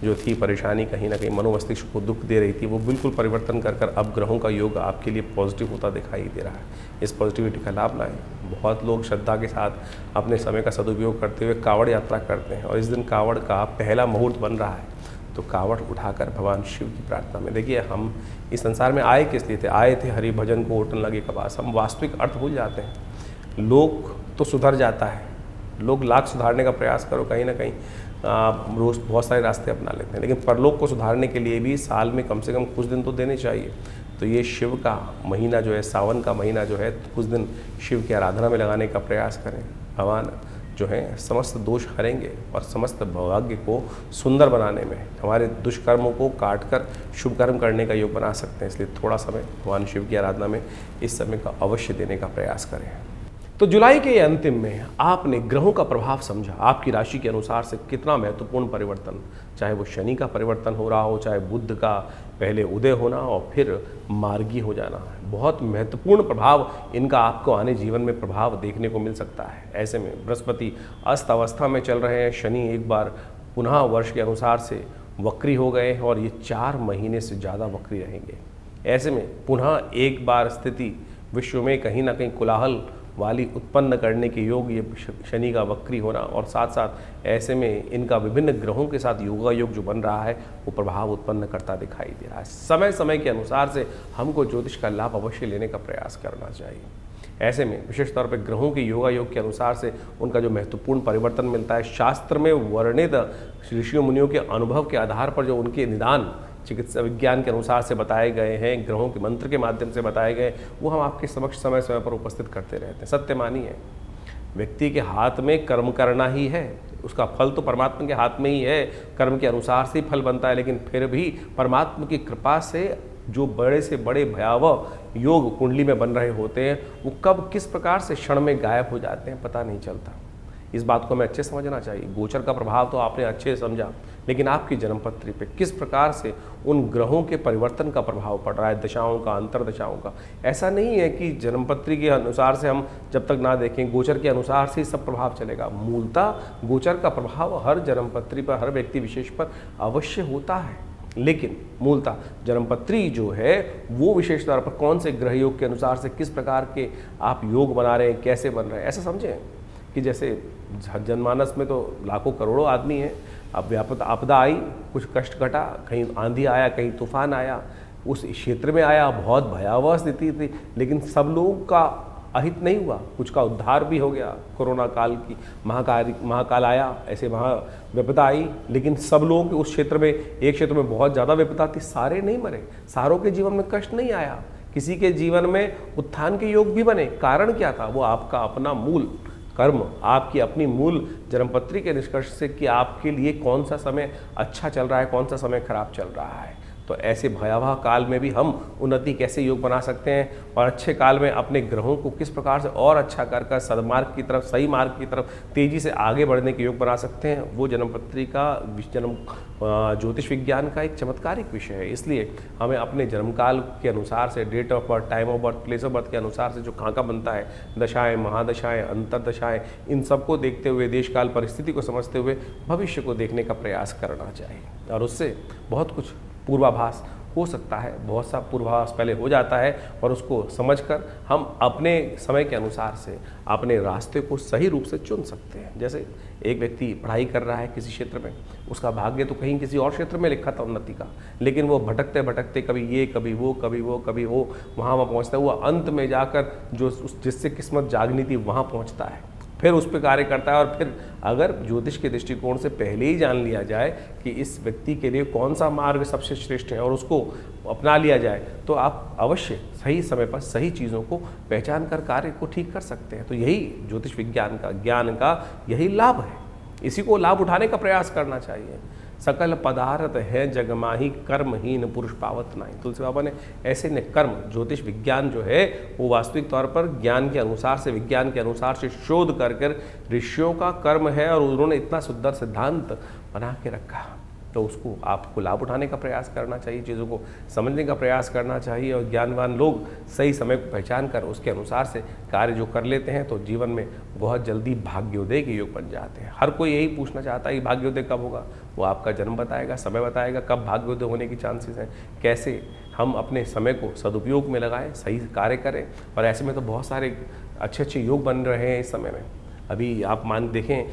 जो थी परेशानी कहीं ना कहीं मनोमस्तिष्क को दुख दे रही थी, वो बिल्कुल परिवर्तन कर अब ग्रहों का योग आपके लिए पॉजिटिव होता दिखाई दे रहा है। इस पॉजिटिविटी का लाभ लाएं। बहुत लोग श्रद्धा के साथ अपने समय का सदुपयोग करते हुए कावड़ यात्रा करते हैं और इस दिन कावड़ का पहला मुहूर्त बन रहा है, तो कावड़ उठाकर भगवान शिव की प्रार्थना में, देखिए हम इस संसार में आए किस लिए थे? आए थे हरि भजन को ओटन लगे कपास। हम वास्तविक अर्थ भूल जाते हैं। लोग तो सुधर जाता है, लोग लाख सुधारने का प्रयास करो, कहीं ना कहीं रोज बहुत सारे रास्ते अपना लेते हैं, लेकिन परलोक को सुधारने के लिए भी साल में कम से कम कुछ दिन तो देने चाहिए। तो ये शिव का महीना जो है, सावन का महीना जो है, कुछ दिन शिव की आराधना में लगाने का प्रयास करें। भगवान जो है समस्त दोष हरेंगे और समस्त भाग्य को सुंदर बनाने में हमारे दुष्कर्मों को काट कर शुभ कर्म करने का योग बना सकते हैं। इसलिए थोड़ा समय भगवान शिव की आराधना में इस समय का अवश्य देने का प्रयास करें। तो जुलाई के अंतिम में आपने ग्रहों का प्रभाव समझा, आपकी राशि के अनुसार से कितना महत्वपूर्ण परिवर्तन, चाहे वो शनि का परिवर्तन हो रहा हो, चाहे बुध का पहले उदय होना और फिर मार्गी हो जाना, बहुत महत्वपूर्ण प्रभाव इनका आपको आने जीवन में प्रभाव देखने को मिल सकता है। ऐसे में बृहस्पति अस्त अवस्था में चल रहे हैं, शनि एक बार पुनः वर्ष के अनुसार से वक्री हो गए और ये 4 महीने से ज़्यादा वक्री रहेंगे। ऐसे में पुनः एक बार स्थिति विश्व में कहीं ना कहीं कोलाहल वाली उत्पन्न करने के योग, ये शनि का वक्री होना और साथ साथ ऐसे में इनका विभिन्न ग्रहों के साथ योगा योग जो बन रहा है वो प्रभाव उत्पन्न करता दिखाई दे रहा है। समय समय के अनुसार से हमको ज्योतिष का लाभ अवश्य लेने का प्रयास करना चाहिए। ऐसे में विशेष तौर पर ग्रहों के योगा योग के अनुसार से उनका जो महत्वपूर्ण परिवर्तन मिलता है, शास्त्र में वर्णित ऋषियों मुनियों के अनुभव के आधार पर जो उनके निदान चिकित्सा विज्ञान के अनुसार से बताए गए हैं, ग्रहों के मंत्र के माध्यम से बताए गए, वो हम आपके समक्ष समय समय पर उपस्थित करते रहते हैं। सत्य मानिए, व्यक्ति के हाथ में कर्म करना ही है, उसका फल तो परमात्मा के हाथ में ही है, कर्म के अनुसार से फल बनता है, लेकिन फिर भी परमात्मा की कृपा से जो बड़े से बड़े भयावह योग कुंडली में बन रहे होते हैं, वो कब किस प्रकार से क्षण में गायब हो जाते हैं पता नहीं चलता। इस बात को हमें अच्छे समझना चाहिए। गोचर का प्रभाव तो आपने अच्छे समझा, लेकिन आपकी जन्मपत्री पे किस प्रकार से उन ग्रहों के परिवर्तन का प्रभाव पड़ रहा है, दशाओं का, अंतरदशाओं का। ऐसा नहीं है कि जन्मपत्री के अनुसार से हम जब तक ना देखें, गोचर के अनुसार से सब प्रभाव चलेगा। मूलतः गोचर का प्रभाव हर जन्मपत्री पर, हर व्यक्ति विशेष पर अवश्य होता है, लेकिन मूलतः जन्मपत्री जो है वो विशेष तौर पर कौन से ग्रह योग के अनुसार से किस प्रकार के आप योग बना रहे हैं, कैसे बन रहे हैं, ऐसा समझें। कि जैसे जनमानस में तो लाखों करोड़ों आदमी हैं, अब व्यापक आपदा आई, कुछ कष्ट घटा, कहीं आंधी आया, कहीं तूफान आया, उस क्षेत्र में आया, बहुत भयावह स्थिति थी, लेकिन सब लोगों का अहित नहीं हुआ, कुछ का उद्धार भी हो गया। कोरोना काल की महाकाल आया, ऐसे विपदा आई, लेकिन सब लोगों के उस क्षेत्र में, एक क्षेत्र में बहुत ज़्यादा विपदा थी, सारे नहीं मरे, सारों के जीवन में कष्ट नहीं आया, किसी के जीवन में उत्थान के योग भी बने। कारण क्या था? वो आपका अपना मूल कर्म, आपकी अपनी मूल जन्मपत्री के निष्कर्ष से कि आपके लिए कौन सा समय अच्छा चल रहा है, कौन सा समय खराब चल रहा है। तो ऐसे भयावह काल में भी हम उन्नति कैसे योग बना सकते हैं और अच्छे काल में अपने ग्रहों को किस प्रकार से और अच्छा कर सदमार्ग की तरफ, सही मार्ग की तरफ तेजी से आगे बढ़ने के योग बना सकते हैं, वो जन्मपत्री का जन्म ज्योतिष विज्ञान का एक चमत्कारिक विषय है। इसलिए हमें अपने जन्मकाल के अनुसार से, date of birth, time of birth, place of birth के अनुसार से जो खाका बनता है, दशाएं, महादशाएं, अंतरदशाएं, इन सबको देखते हुए, देशकाल परिस्थिति को समझते हुए भविष्य को देखने का प्रयास करना चाहिए और उससे बहुत कुछ पूर्वाभास हो सकता है, बहुत सा पूर्वाभास पहले हो जाता है और उसको समझकर हम अपने समय के अनुसार से अपने रास्ते को सही रूप से चुन सकते हैं। जैसे एक व्यक्ति पढ़ाई कर रहा है किसी क्षेत्र में, उसका भाग्य तो कहीं किसी और क्षेत्र में लिखा था उन्नति का, लेकिन वो भटकते भटकते कभी ये, कभी वो, कभी वो, कभी वो, वहाँ पहुँचता है, वो अंत में जाकर जो जिससे किस्मत जागनी थी वहाँ पहुँचता है, फिर उस पर कार्य करता है। और फिर अगर ज्योतिष के दृष्टिकोण से पहले ही जान लिया जाए कि इस व्यक्ति के लिए कौन सा मार्ग सबसे श्रेष्ठ है और उसको अपना लिया जाए, तो आप अवश्य सही समय पर सही चीज़ों को पहचान कर कार्य को ठीक कर सकते हैं। तो यही ज्योतिष विज्ञान का, ज्ञान का यही लाभ है, इसी को लाभ उठाने का प्रयास करना चाहिए। सकल पदार्थ है जगमाही, कर्महीन पुरुष पावत नहीं। तुलसी बाबा ने ऐसे ने कर्म, ज्योतिष विज्ञान जो है वो वास्तविक तौर पर ज्ञान के अनुसार से, विज्ञान के अनुसार से शोध कर ऋषियों का कर्म है और उन्होंने इतना सुंदर सिद्धांत बना के रखा, तो उसको आपको लाभ उठाने का प्रयास करना चाहिए, चीज़ों को समझने का प्रयास करना चाहिए और ज्ञानवान लोग सही समय को पहचान कर उसके अनुसार से कार्य जो कर लेते हैं तो जीवन में बहुत जल्दी भाग्योदय के योग बन जाते हैं। हर कोई यही पूछना चाहता है कि भाग्योदय कब होगा, वो आपका जन्म बताएगा, समय बताएगा कब भाग्योदय होने की चांसेस हैं, कैसे हम अपने समय को सदुपयोग में लगाएं, सही कार्य करें। और ऐसे में तो बहुत सारे अच्छे अच्छे योग बन रहे हैं इस समय में। अभी आप मान देखें,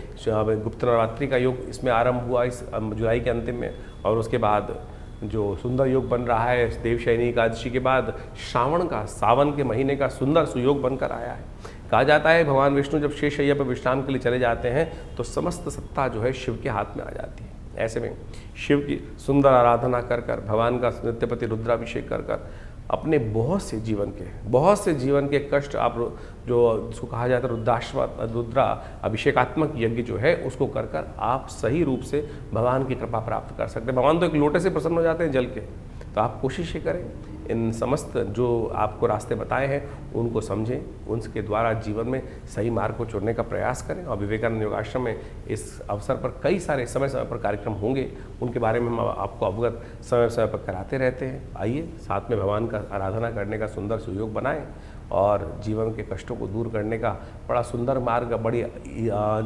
गुप्त नवरात्रि का योग इसमें आरंभ हुआ इस जुलाई के अंतिम में, और उसके बाद जो सुंदर योग बन रहा है देवशयनी एकादशी के बाद श्रावण का, सावन के महीने का सुंदर सुयोग बनकर आया है। कहा जाता है भगवान विष्णु जब शेष शैया पर विश्राम के लिए चले जाते हैं तो समस्त सत्ता जो है शिव के हाथ में आ जाती है। ऐसे में शिव की सुंदर आराधना कर कर, भगवान का नित्यपति रुद्राभिषेक कर कर अपने बहुत से जीवन के कष्ट आप जो जिसको कहा जाता है रुद्रा अभिषेकात्मक यज्ञ जो है उसको कर कर आप सही रूप से भगवान की कृपा प्राप्त कर सकते हैं। भगवान तो एक लोटे से प्रसन्न हो जाते हैं जल के। तो आप कोशिश ये करें, इन समस्त जो आपको रास्ते बताए हैं उनको समझें, उनके द्वारा जीवन में सही मार्ग को चुनने का प्रयास करें। और विवेकानंद योगाश्रम में इस अवसर पर कई सारे समय समय पर कार्यक्रम होंगे, उनके बारे में हम आपको अवगत समय समय पर कराते रहते हैं। आइए साथ में भगवान का आराधना करने का सुंदर सुयोग बनाएं और जीवन के कष्टों को दूर करने का बड़ा सुंदर मार्ग, बड़ी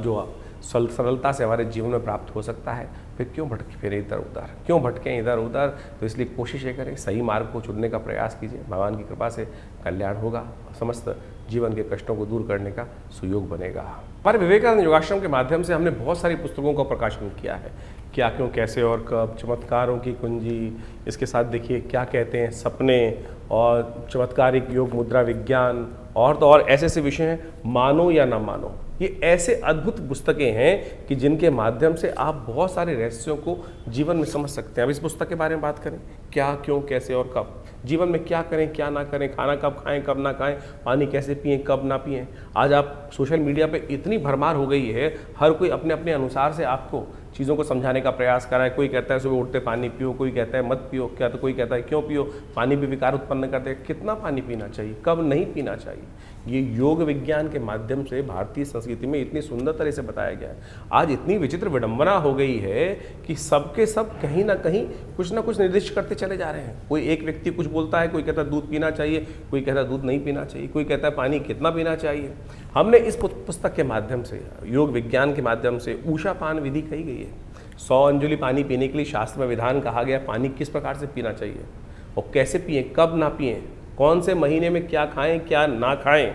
जो सरलता से हमारे जीवन में प्राप्त हो सकता है। फिर क्यों भटके फिर इधर उधर, क्यों भटकें इधर उधर? तो इसलिए कोशिश ये करें, सही मार्ग को चुनने का प्रयास कीजिए। भगवान की कृपा से कल्याण होगा, समस्त जीवन के कष्टों को दूर करने का सुयोग बनेगा। पर विवेकानंद योगाश्रम के माध्यम से हमने बहुत सारी पुस्तकों का प्रकाशन किया है, क्या क्यों कैसे और कब, चमत्कारों की कुंजी, इसके साथ देखिए क्या कहते हैं सपने, और चमत्कारिक योग मुद्रा विज्ञान, और तो और ऐसे ऐसे विषय हैं, मानो या ना मानो। ये ऐसे अद्भुत पुस्तकें हैं कि जिनके माध्यम से आप बहुत सारे रहस्यों को जीवन में समझ सकते हैं। अब इस पुस्तक के बारे में बात करें, क्या क्यों कैसे और कब, जीवन में क्या करें क्या ना करें, खाना कब खाएं कब ना खाएं, पानी कैसे पिएं कब ना पिएं। आज आप सोशल मीडिया पे इतनी भरमार हो गई है, हर कोई अपने अपने अनुसार से आपको चीज़ों को समझाने का प्रयास कर रहा है। कोई कहता है सुबह उठते पानी पियो, कोई कहता है मत पियो, क्या तो कोई कहता है क्यों पियो, पानी भी विकार उत्पन्न करते हैं। कितना पानी पीना चाहिए, कब नहीं पीना चाहिए, ये योग विज्ञान के माध्यम से भारतीय संस्कृति में इतनी सुंदर तरह से बताया गया है। आज इतनी विचित्र विडंबना हो गई है कि सबके सब कहीं ना कहीं कुछ ना कुछ निर्दिष्ट करते चले जा रहे हैं। कोई एक व्यक्ति कुछ बोलता है, कोई कहता है दूध पीना चाहिए, कोई कहता है दूध नहीं पीना चाहिए, कोई कहता है पानी कितना पीना चाहिए। हमने इस पुस्तक के माध्यम से, योग विज्ञान के माध्यम से ऊषा पान विधि कही गई है। 100 अंजुलि पानी पीने के लिए शास्त्र में विधान कहा गया, पानी किस प्रकार से पीना चाहिए और कैसे पिएं, कब ना पिएं, कौन से महीने में क्या खाएं क्या ना खाएं।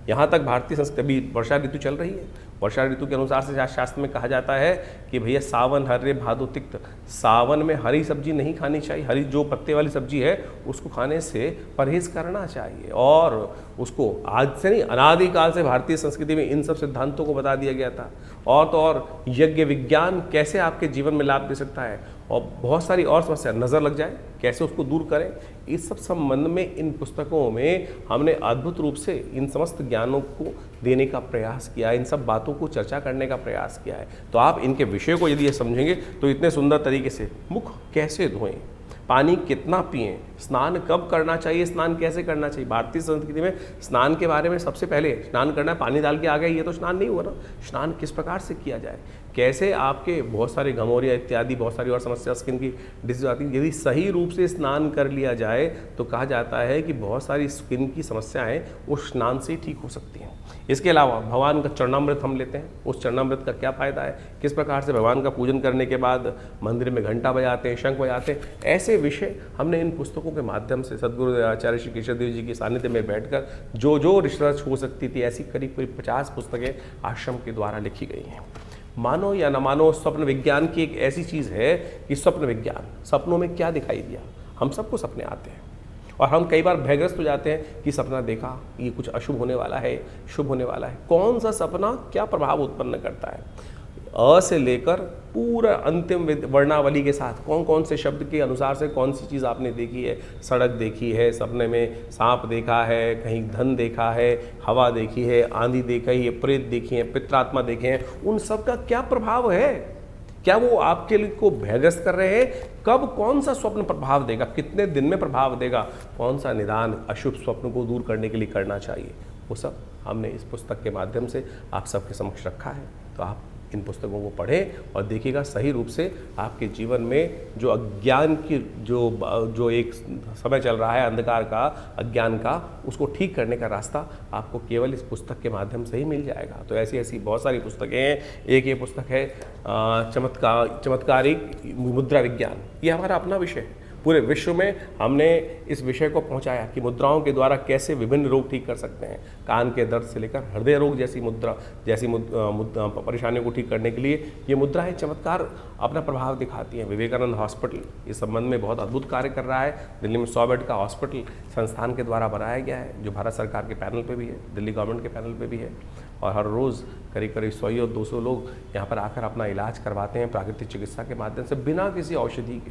यहाँ तक भारतीय संस्कृति, अभी वर्षा ऋतु चल रही है, वर्षा ऋतु के अनुसार से शास्त्र में कहा जाता है कि भैया सावन हर्रे भादो तिक्त, सावन में हरी सब्जी नहीं खानी चाहिए, हरी जो पत्ते वाली सब्जी है उसको खाने से परहेज करना चाहिए। और उसको आज से नहीं, अनादिकाल से भारतीय संस्कृति में इन सब सिद्धांतों को बता दिया गया था। और तो और यज्ञ विज्ञान कैसे आपके जीवन में लाभ दे सकता है, और बहुत सारी और समस्या, नज़र लग जाए कैसे उसको दूर करें, इस सब संबंध में इन पुस्तकों में हमने अद्भुत रूप से इन समस्त ज्ञानों को देने का प्रयास किया है, इन सब बातों को चर्चा करने का प्रयास किया है। तो आप इनके विषय को यदि ये समझेंगे तो इतने सुंदर तरीके से मुख कैसे धोएं, पानी कितना पिएं, स्नान कब करना चाहिए, स्नान कैसे करना चाहिए। भारतीय संस्कृति में स्नान के बारे में सबसे पहले स्नान करना है, पानी डाल के आ गए, ये तो स्नान नहीं हुआ ना। स्नान किस प्रकार से किया जाए, कैसे आपके बहुत सारे घमौरिया इत्यादि बहुत सारी और समस्या स्किन की डिजीज आती है, यदि सही रूप से स्नान कर लिया जाए तो कहा जाता है कि बहुत सारी स्किन की समस्याएं वो स्नान से ही ठीक हो सकती हैं। इसके अलावा भगवान का चरणामृत हम लेते हैं, उस चरणामृत का क्या फ़ायदा है, किस प्रकार से भगवान का पूजन करने के बाद मंदिर में घंटा बजाते हैं, शंख बजाते हैं, ऐसे विषय हमने इन पुस्तकों के माध्यम से सद्गुरु आचार्य श्री केशव देव जी के सानिध्य में बैठकर जो रिसर्च हो सकती थी, ऐसी करीब 50 पुस्तकें आश्रम के द्वारा लिखी गई हैं। मानो या न मानो, स्वप्न विज्ञान की एक ऐसी चीज़ है कि स्वप्न विज्ञान, सपनों में क्या दिखाई दिया, हम सबको सपने आते हैं और हम कई बार भयग्रस्त हो जाते हैं कि सपना देखा, ये कुछ अशुभ होने वाला है, शुभ होने वाला है। कौन सा सपना क्या प्रभाव उत्पन्न करता है, अ से लेकर पूरा अंतिम वर्णावली के साथ कौन कौन से शब्द के अनुसार से कौन सी चीज़ आपने देखी है, सड़क देखी है, सपने में सांप देखा है, कहीं धन देखा है, हवा देखी है, आंधी देखी है, प्रेत देखी है, पित्रात्मा देखे हैं, उन सब का क्या प्रभाव है, क्या वो आपके लिए को भयग्रस्त कर रहे हैं, कब कौन सा स्वप्न प्रभाव देगा, कितने दिन में प्रभाव देगा, कौन सा निदान अशुभ स्वप्न को दूर करने के लिए करना चाहिए, वो सब हमने इस पुस्तक के माध्यम से आप सबके समक्ष रखा है। तो आप इन पुस्तकों को पढ़ें और देखिएगा सही रूप से आपके जीवन में जो अज्ञान की जो एक समय चल रहा है, अंधकार का, अज्ञान का, उसको ठीक करने का रास्ता आपको केवल इस पुस्तक के माध्यम से ही मिल जाएगा। तो ऐसी ऐसी बहुत सारी पुस्तकें हैं। एक ये पुस्तक है चमत्कारिक मुद्रा विज्ञान, ये हमारा अपना विषय है। पूरे विश्व में हमने इस विषय को पहुंचाया कि मुद्राओं के द्वारा कैसे विभिन्न रोग ठीक कर सकते हैं। कान के दर्द से लेकर हृदय रोग जैसी परेशानियों को ठीक करने के लिए ये मुद्राएं चमत्कार अपना प्रभाव दिखाती हैं। विवेकानंद हॉस्पिटल इस संबंध में बहुत अद्भुत कार्य कर रहा है। दिल्ली में 100 बेड का हॉस्पिटल संस्थान के द्वारा बनाया गया है, जो भारत सरकार के पैनल पर भी है, दिल्ली गवर्नमेंट के पैनल पर भी है। और हर रोज़ करीब 100 और 200 लोग यहाँ पर आकर अपना इलाज करवाते हैं प्राकृतिक चिकित्सा के माध्यम से, बिना किसी औषधि के,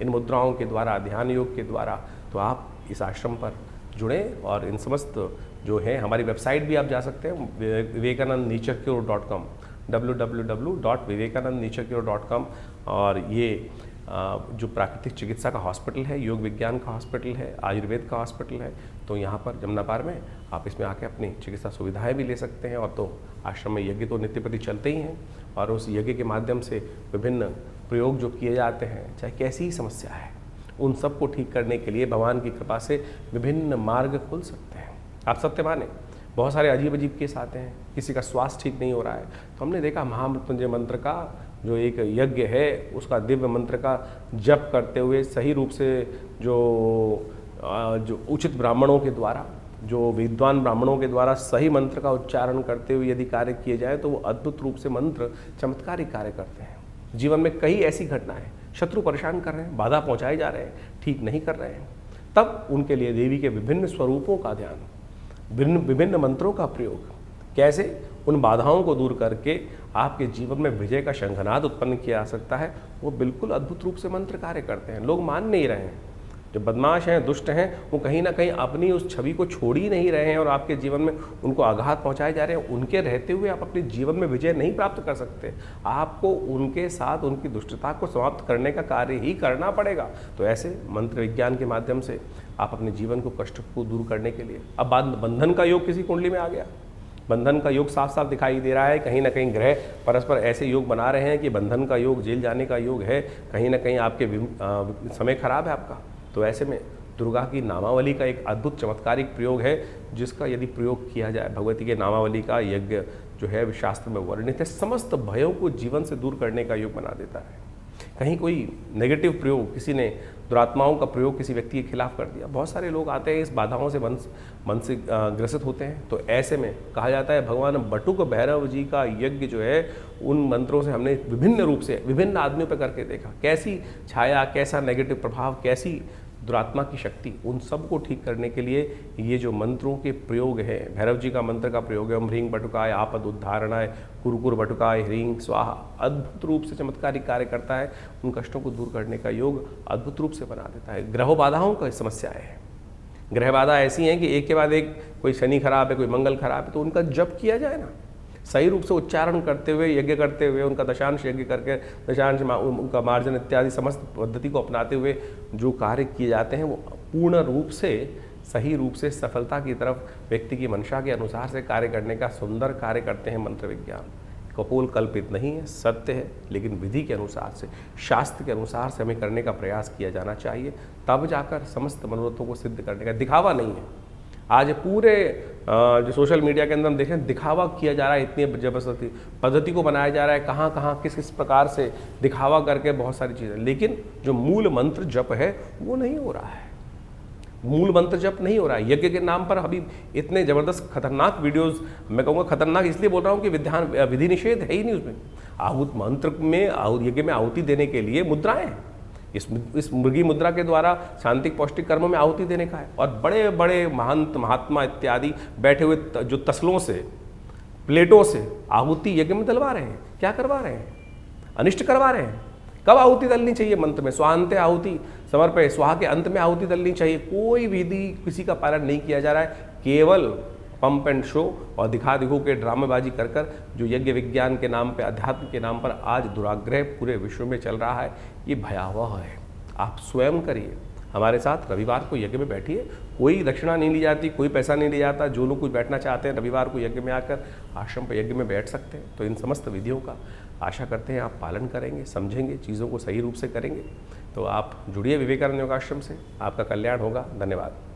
इन मुद्राओं के द्वारा, ध्यान योग के द्वारा। तो आप इस आश्रम पर जुड़ें और इन समस्त जो है, हमारी वेबसाइट भी आप जा सकते हैं vivekanandnaturecure.com, www.vivekanandnaturecure.com। और ये जो प्राकृतिक चिकित्सा का हॉस्पिटल है, योग विज्ञान का हॉस्पिटल है, आयुर्वेद का हॉस्पिटल है, तो यहाँ पर जमुनापार में आप इसमें आके अपनी चिकित्सा सुविधाएं भी ले सकते हैं। और तो आश्रम में यज्ञ तो नित्य प्रति चलते ही हैं, और उस यज्ञ के माध्यम से विभिन्न प्रयोग जो किए जाते हैं, चाहे कैसी ही समस्या है, उन सब को ठीक करने के लिए भगवान की कृपा से विभिन्न मार्ग खुल सकते हैं। आप सत्य माने, बहुत सारे अजीब अजीब केस आते हैं, किसी का स्वास्थ्य ठीक नहीं हो रहा है, तो हमने देखा महामृत्युंजय मंत्र का जो एक यज्ञ है, उसका दिव्य मंत्र का जप करते हुए सही रूप से जो उचित ब्राह्मणों के द्वारा, जो विद्वान ब्राह्मणों के द्वारा सही मंत्र का उच्चारण करते हुए यदि कार्य किए जाए तो वो अद्भुत रूप से मंत्र चमत्कारिक कार्य करते हैं। जीवन में कई ऐसी घटनाएं, शत्रु परेशान कर रहे हैं, बाधा पहुंचाए जा रहे हैं, ठीक नहीं कर रहे हैं, तब उनके लिए देवी के विभिन्न स्वरूपों का ध्यान, विभिन्न मंत्रों का प्रयोग, कैसे उन बाधाओं को दूर करके आपके जीवन में विजय का शंखनाद उत्पन्न किया जा सकता है, वो बिल्कुल अद्भुत रूप से मंत्र कार्य करते हैं। लोग मान नहीं रहे हैं, जो बदमाश हैं, दुष्ट हैं, वो कहीं ना कहीं अपनी उस छवि को छोड़ ही नहीं रहे हैं और आपके जीवन में उनको आघात पहुंचाए जा रहे हैं। उनके रहते हुए आप अपने जीवन में विजय नहीं प्राप्त कर सकते, आपको उनके साथ उनकी दुष्टता को समाप्त करने का कार्य ही करना पड़ेगा। तो ऐसे मंत्र विज्ञान के माध्यम से आप अपने जीवन को, कष्ट को दूर करने के लिए, अब बंधन का योग किसी कुंडली में आ गया, बंधन का योग साफ साफ दिखाई दे रहा है, कहीं ना कहीं ग्रह परस्पर ऐसे योग बना रहे हैं कि बंधन का योग, जेल जाने का योग है, कहीं ना कहीं आपके समय खराब है आपका। तो ऐसे में दुर्गा की नामावली का एक अद्भुत चमत्कारिक प्रयोग है, जिसका यदि प्रयोग किया जाए, भगवती के नामावली का यज्ञ जो है शास्त्र में वर्णित है, समस्त भयों को जीवन से दूर करने का योग बना देता है। कहीं कोई नेगेटिव प्रयोग, किसी ने दुरात्माओं का प्रयोग किसी व्यक्ति के खिलाफ कर दिया। बहुत सारे लोग आते हैं इस बाधाओं से मन से ग्रसित होते हैं। तो ऐसे में कहा जाता है भगवान बटुक भैरव जी का यज्ञ जो है उन मंत्रों से हमने विभिन्न रूप से विभिन्न आदमियों पर करके देखा, कैसी छाया, कैसा नेगेटिव प्रभाव, कैसी दुरात्मा की शक्ति, उन सब को ठीक करने के लिए ये जो मंत्रों के प्रयोग है, भैरव जी का मंत्र का प्रयोग है, ओम ह्रीं बटुकाय आपद उद्धारणाय कुरकुर बटुकाय ह्रीं स्वाहा, अद्भुत रूप से चमत्कारिक कार्य करता है। उन कष्टों को दूर करने का योग अद्भुत रूप से बना देता है। ग्रह बाधाओं का समस्याएं हैं, ग्रह बाधा ऐसी हैं कि एक के बाद एक, कोई शनि खराब है, कोई मंगल खराब है, तो उनका जप किया जाए ना, सही रूप से उच्चारण करते हुए, यज्ञ करते हुए, उनका दशांश यज्ञ करके, दशांश उनका मार्जन इत्यादि समस्त पद्धति को अपनाते हुए जो कार्य किए जाते हैं वो पूर्ण रूप से, सही रूप से सफलता की तरफ व्यक्ति की मंशा के अनुसार से कार्य करने का सुंदर कार्य करते हैं। मंत्र विज्ञान कपोल कल्पित नहीं है, सत्य है, लेकिन विधि के अनुसार से, शास्त्र के अनुसार से हमें करने का प्रयास किया जाना चाहिए, तब जाकर समस्त मनोरथों को सिद्ध करने का। दिखावा नहीं है। आज पूरे जो सोशल मीडिया के अंदर हम देखें, दिखावा किया जा रहा है, इतनी जबरदस्ती पद्धति को बनाया जा रहा है, कहाँ कहाँ किस किस प्रकार से दिखावा करके बहुत सारी चीज़ें, लेकिन जो मूल मंत्र जप है वो नहीं हो रहा है। मूल मंत्र जप नहीं हो रहा है। यज्ञ के नाम पर अभी इतने ज़बरदस्त खतरनाक वीडियोस, मैं कहूँगा खतरनाक इसलिए बोल रहा हूँ कि विधि निषेध है ही नहीं उसमें। आहूत मंत्र में, यज्ञ में आहुति देने के लिए मुद्राएं हैं। इस मुर्गी मुद्रा के द्वारा शांतिक पौष्टिक कर्म में आहुति देने का है। और बड़े बड़े महंत महात्मा इत्यादि बैठे हुए जो तसलों से, प्लेटों से आहुति यज्ञ में डलवा रहे हैं। क्या करवा रहे हैं? अनिष्ट करवा रहे हैं। कब आहुति डलनी चाहिए? मंत्र में स्वांते आहुति समर्पय, स्वाहा के अंत में आहुति डलनी चाहिए। कोई विधि किसी का पालन नहीं किया जा रहा है, केवल पंप एंड शो और दिखा दिखो के ड्रामेबाजी कर कर जो यज्ञ विज्ञान के नाम पे, अध्यात्म के नाम पर आज दुराग्रह पूरे विश्व में चल रहा है, ये भयावह है। आप स्वयं करिए, हमारे साथ रविवार को यज्ञ में बैठिए। कोई दक्षिणा नहीं ली जाती, कोई पैसा नहीं लिया जाता। जो लोग कुछ बैठना चाहते हैं रविवार को यज्ञ में आकर आश्रम पर यज्ञ में बैठ सकते हैं। तो इन समस्त विधियों का आशा करते हैं आप पालन करेंगे, समझेंगे, चीज़ों को सही रूप से करेंगे। तो आप जुड़िए विवेकानंद योगाश्रम से, आपका कल्याण होगा। धन्यवाद।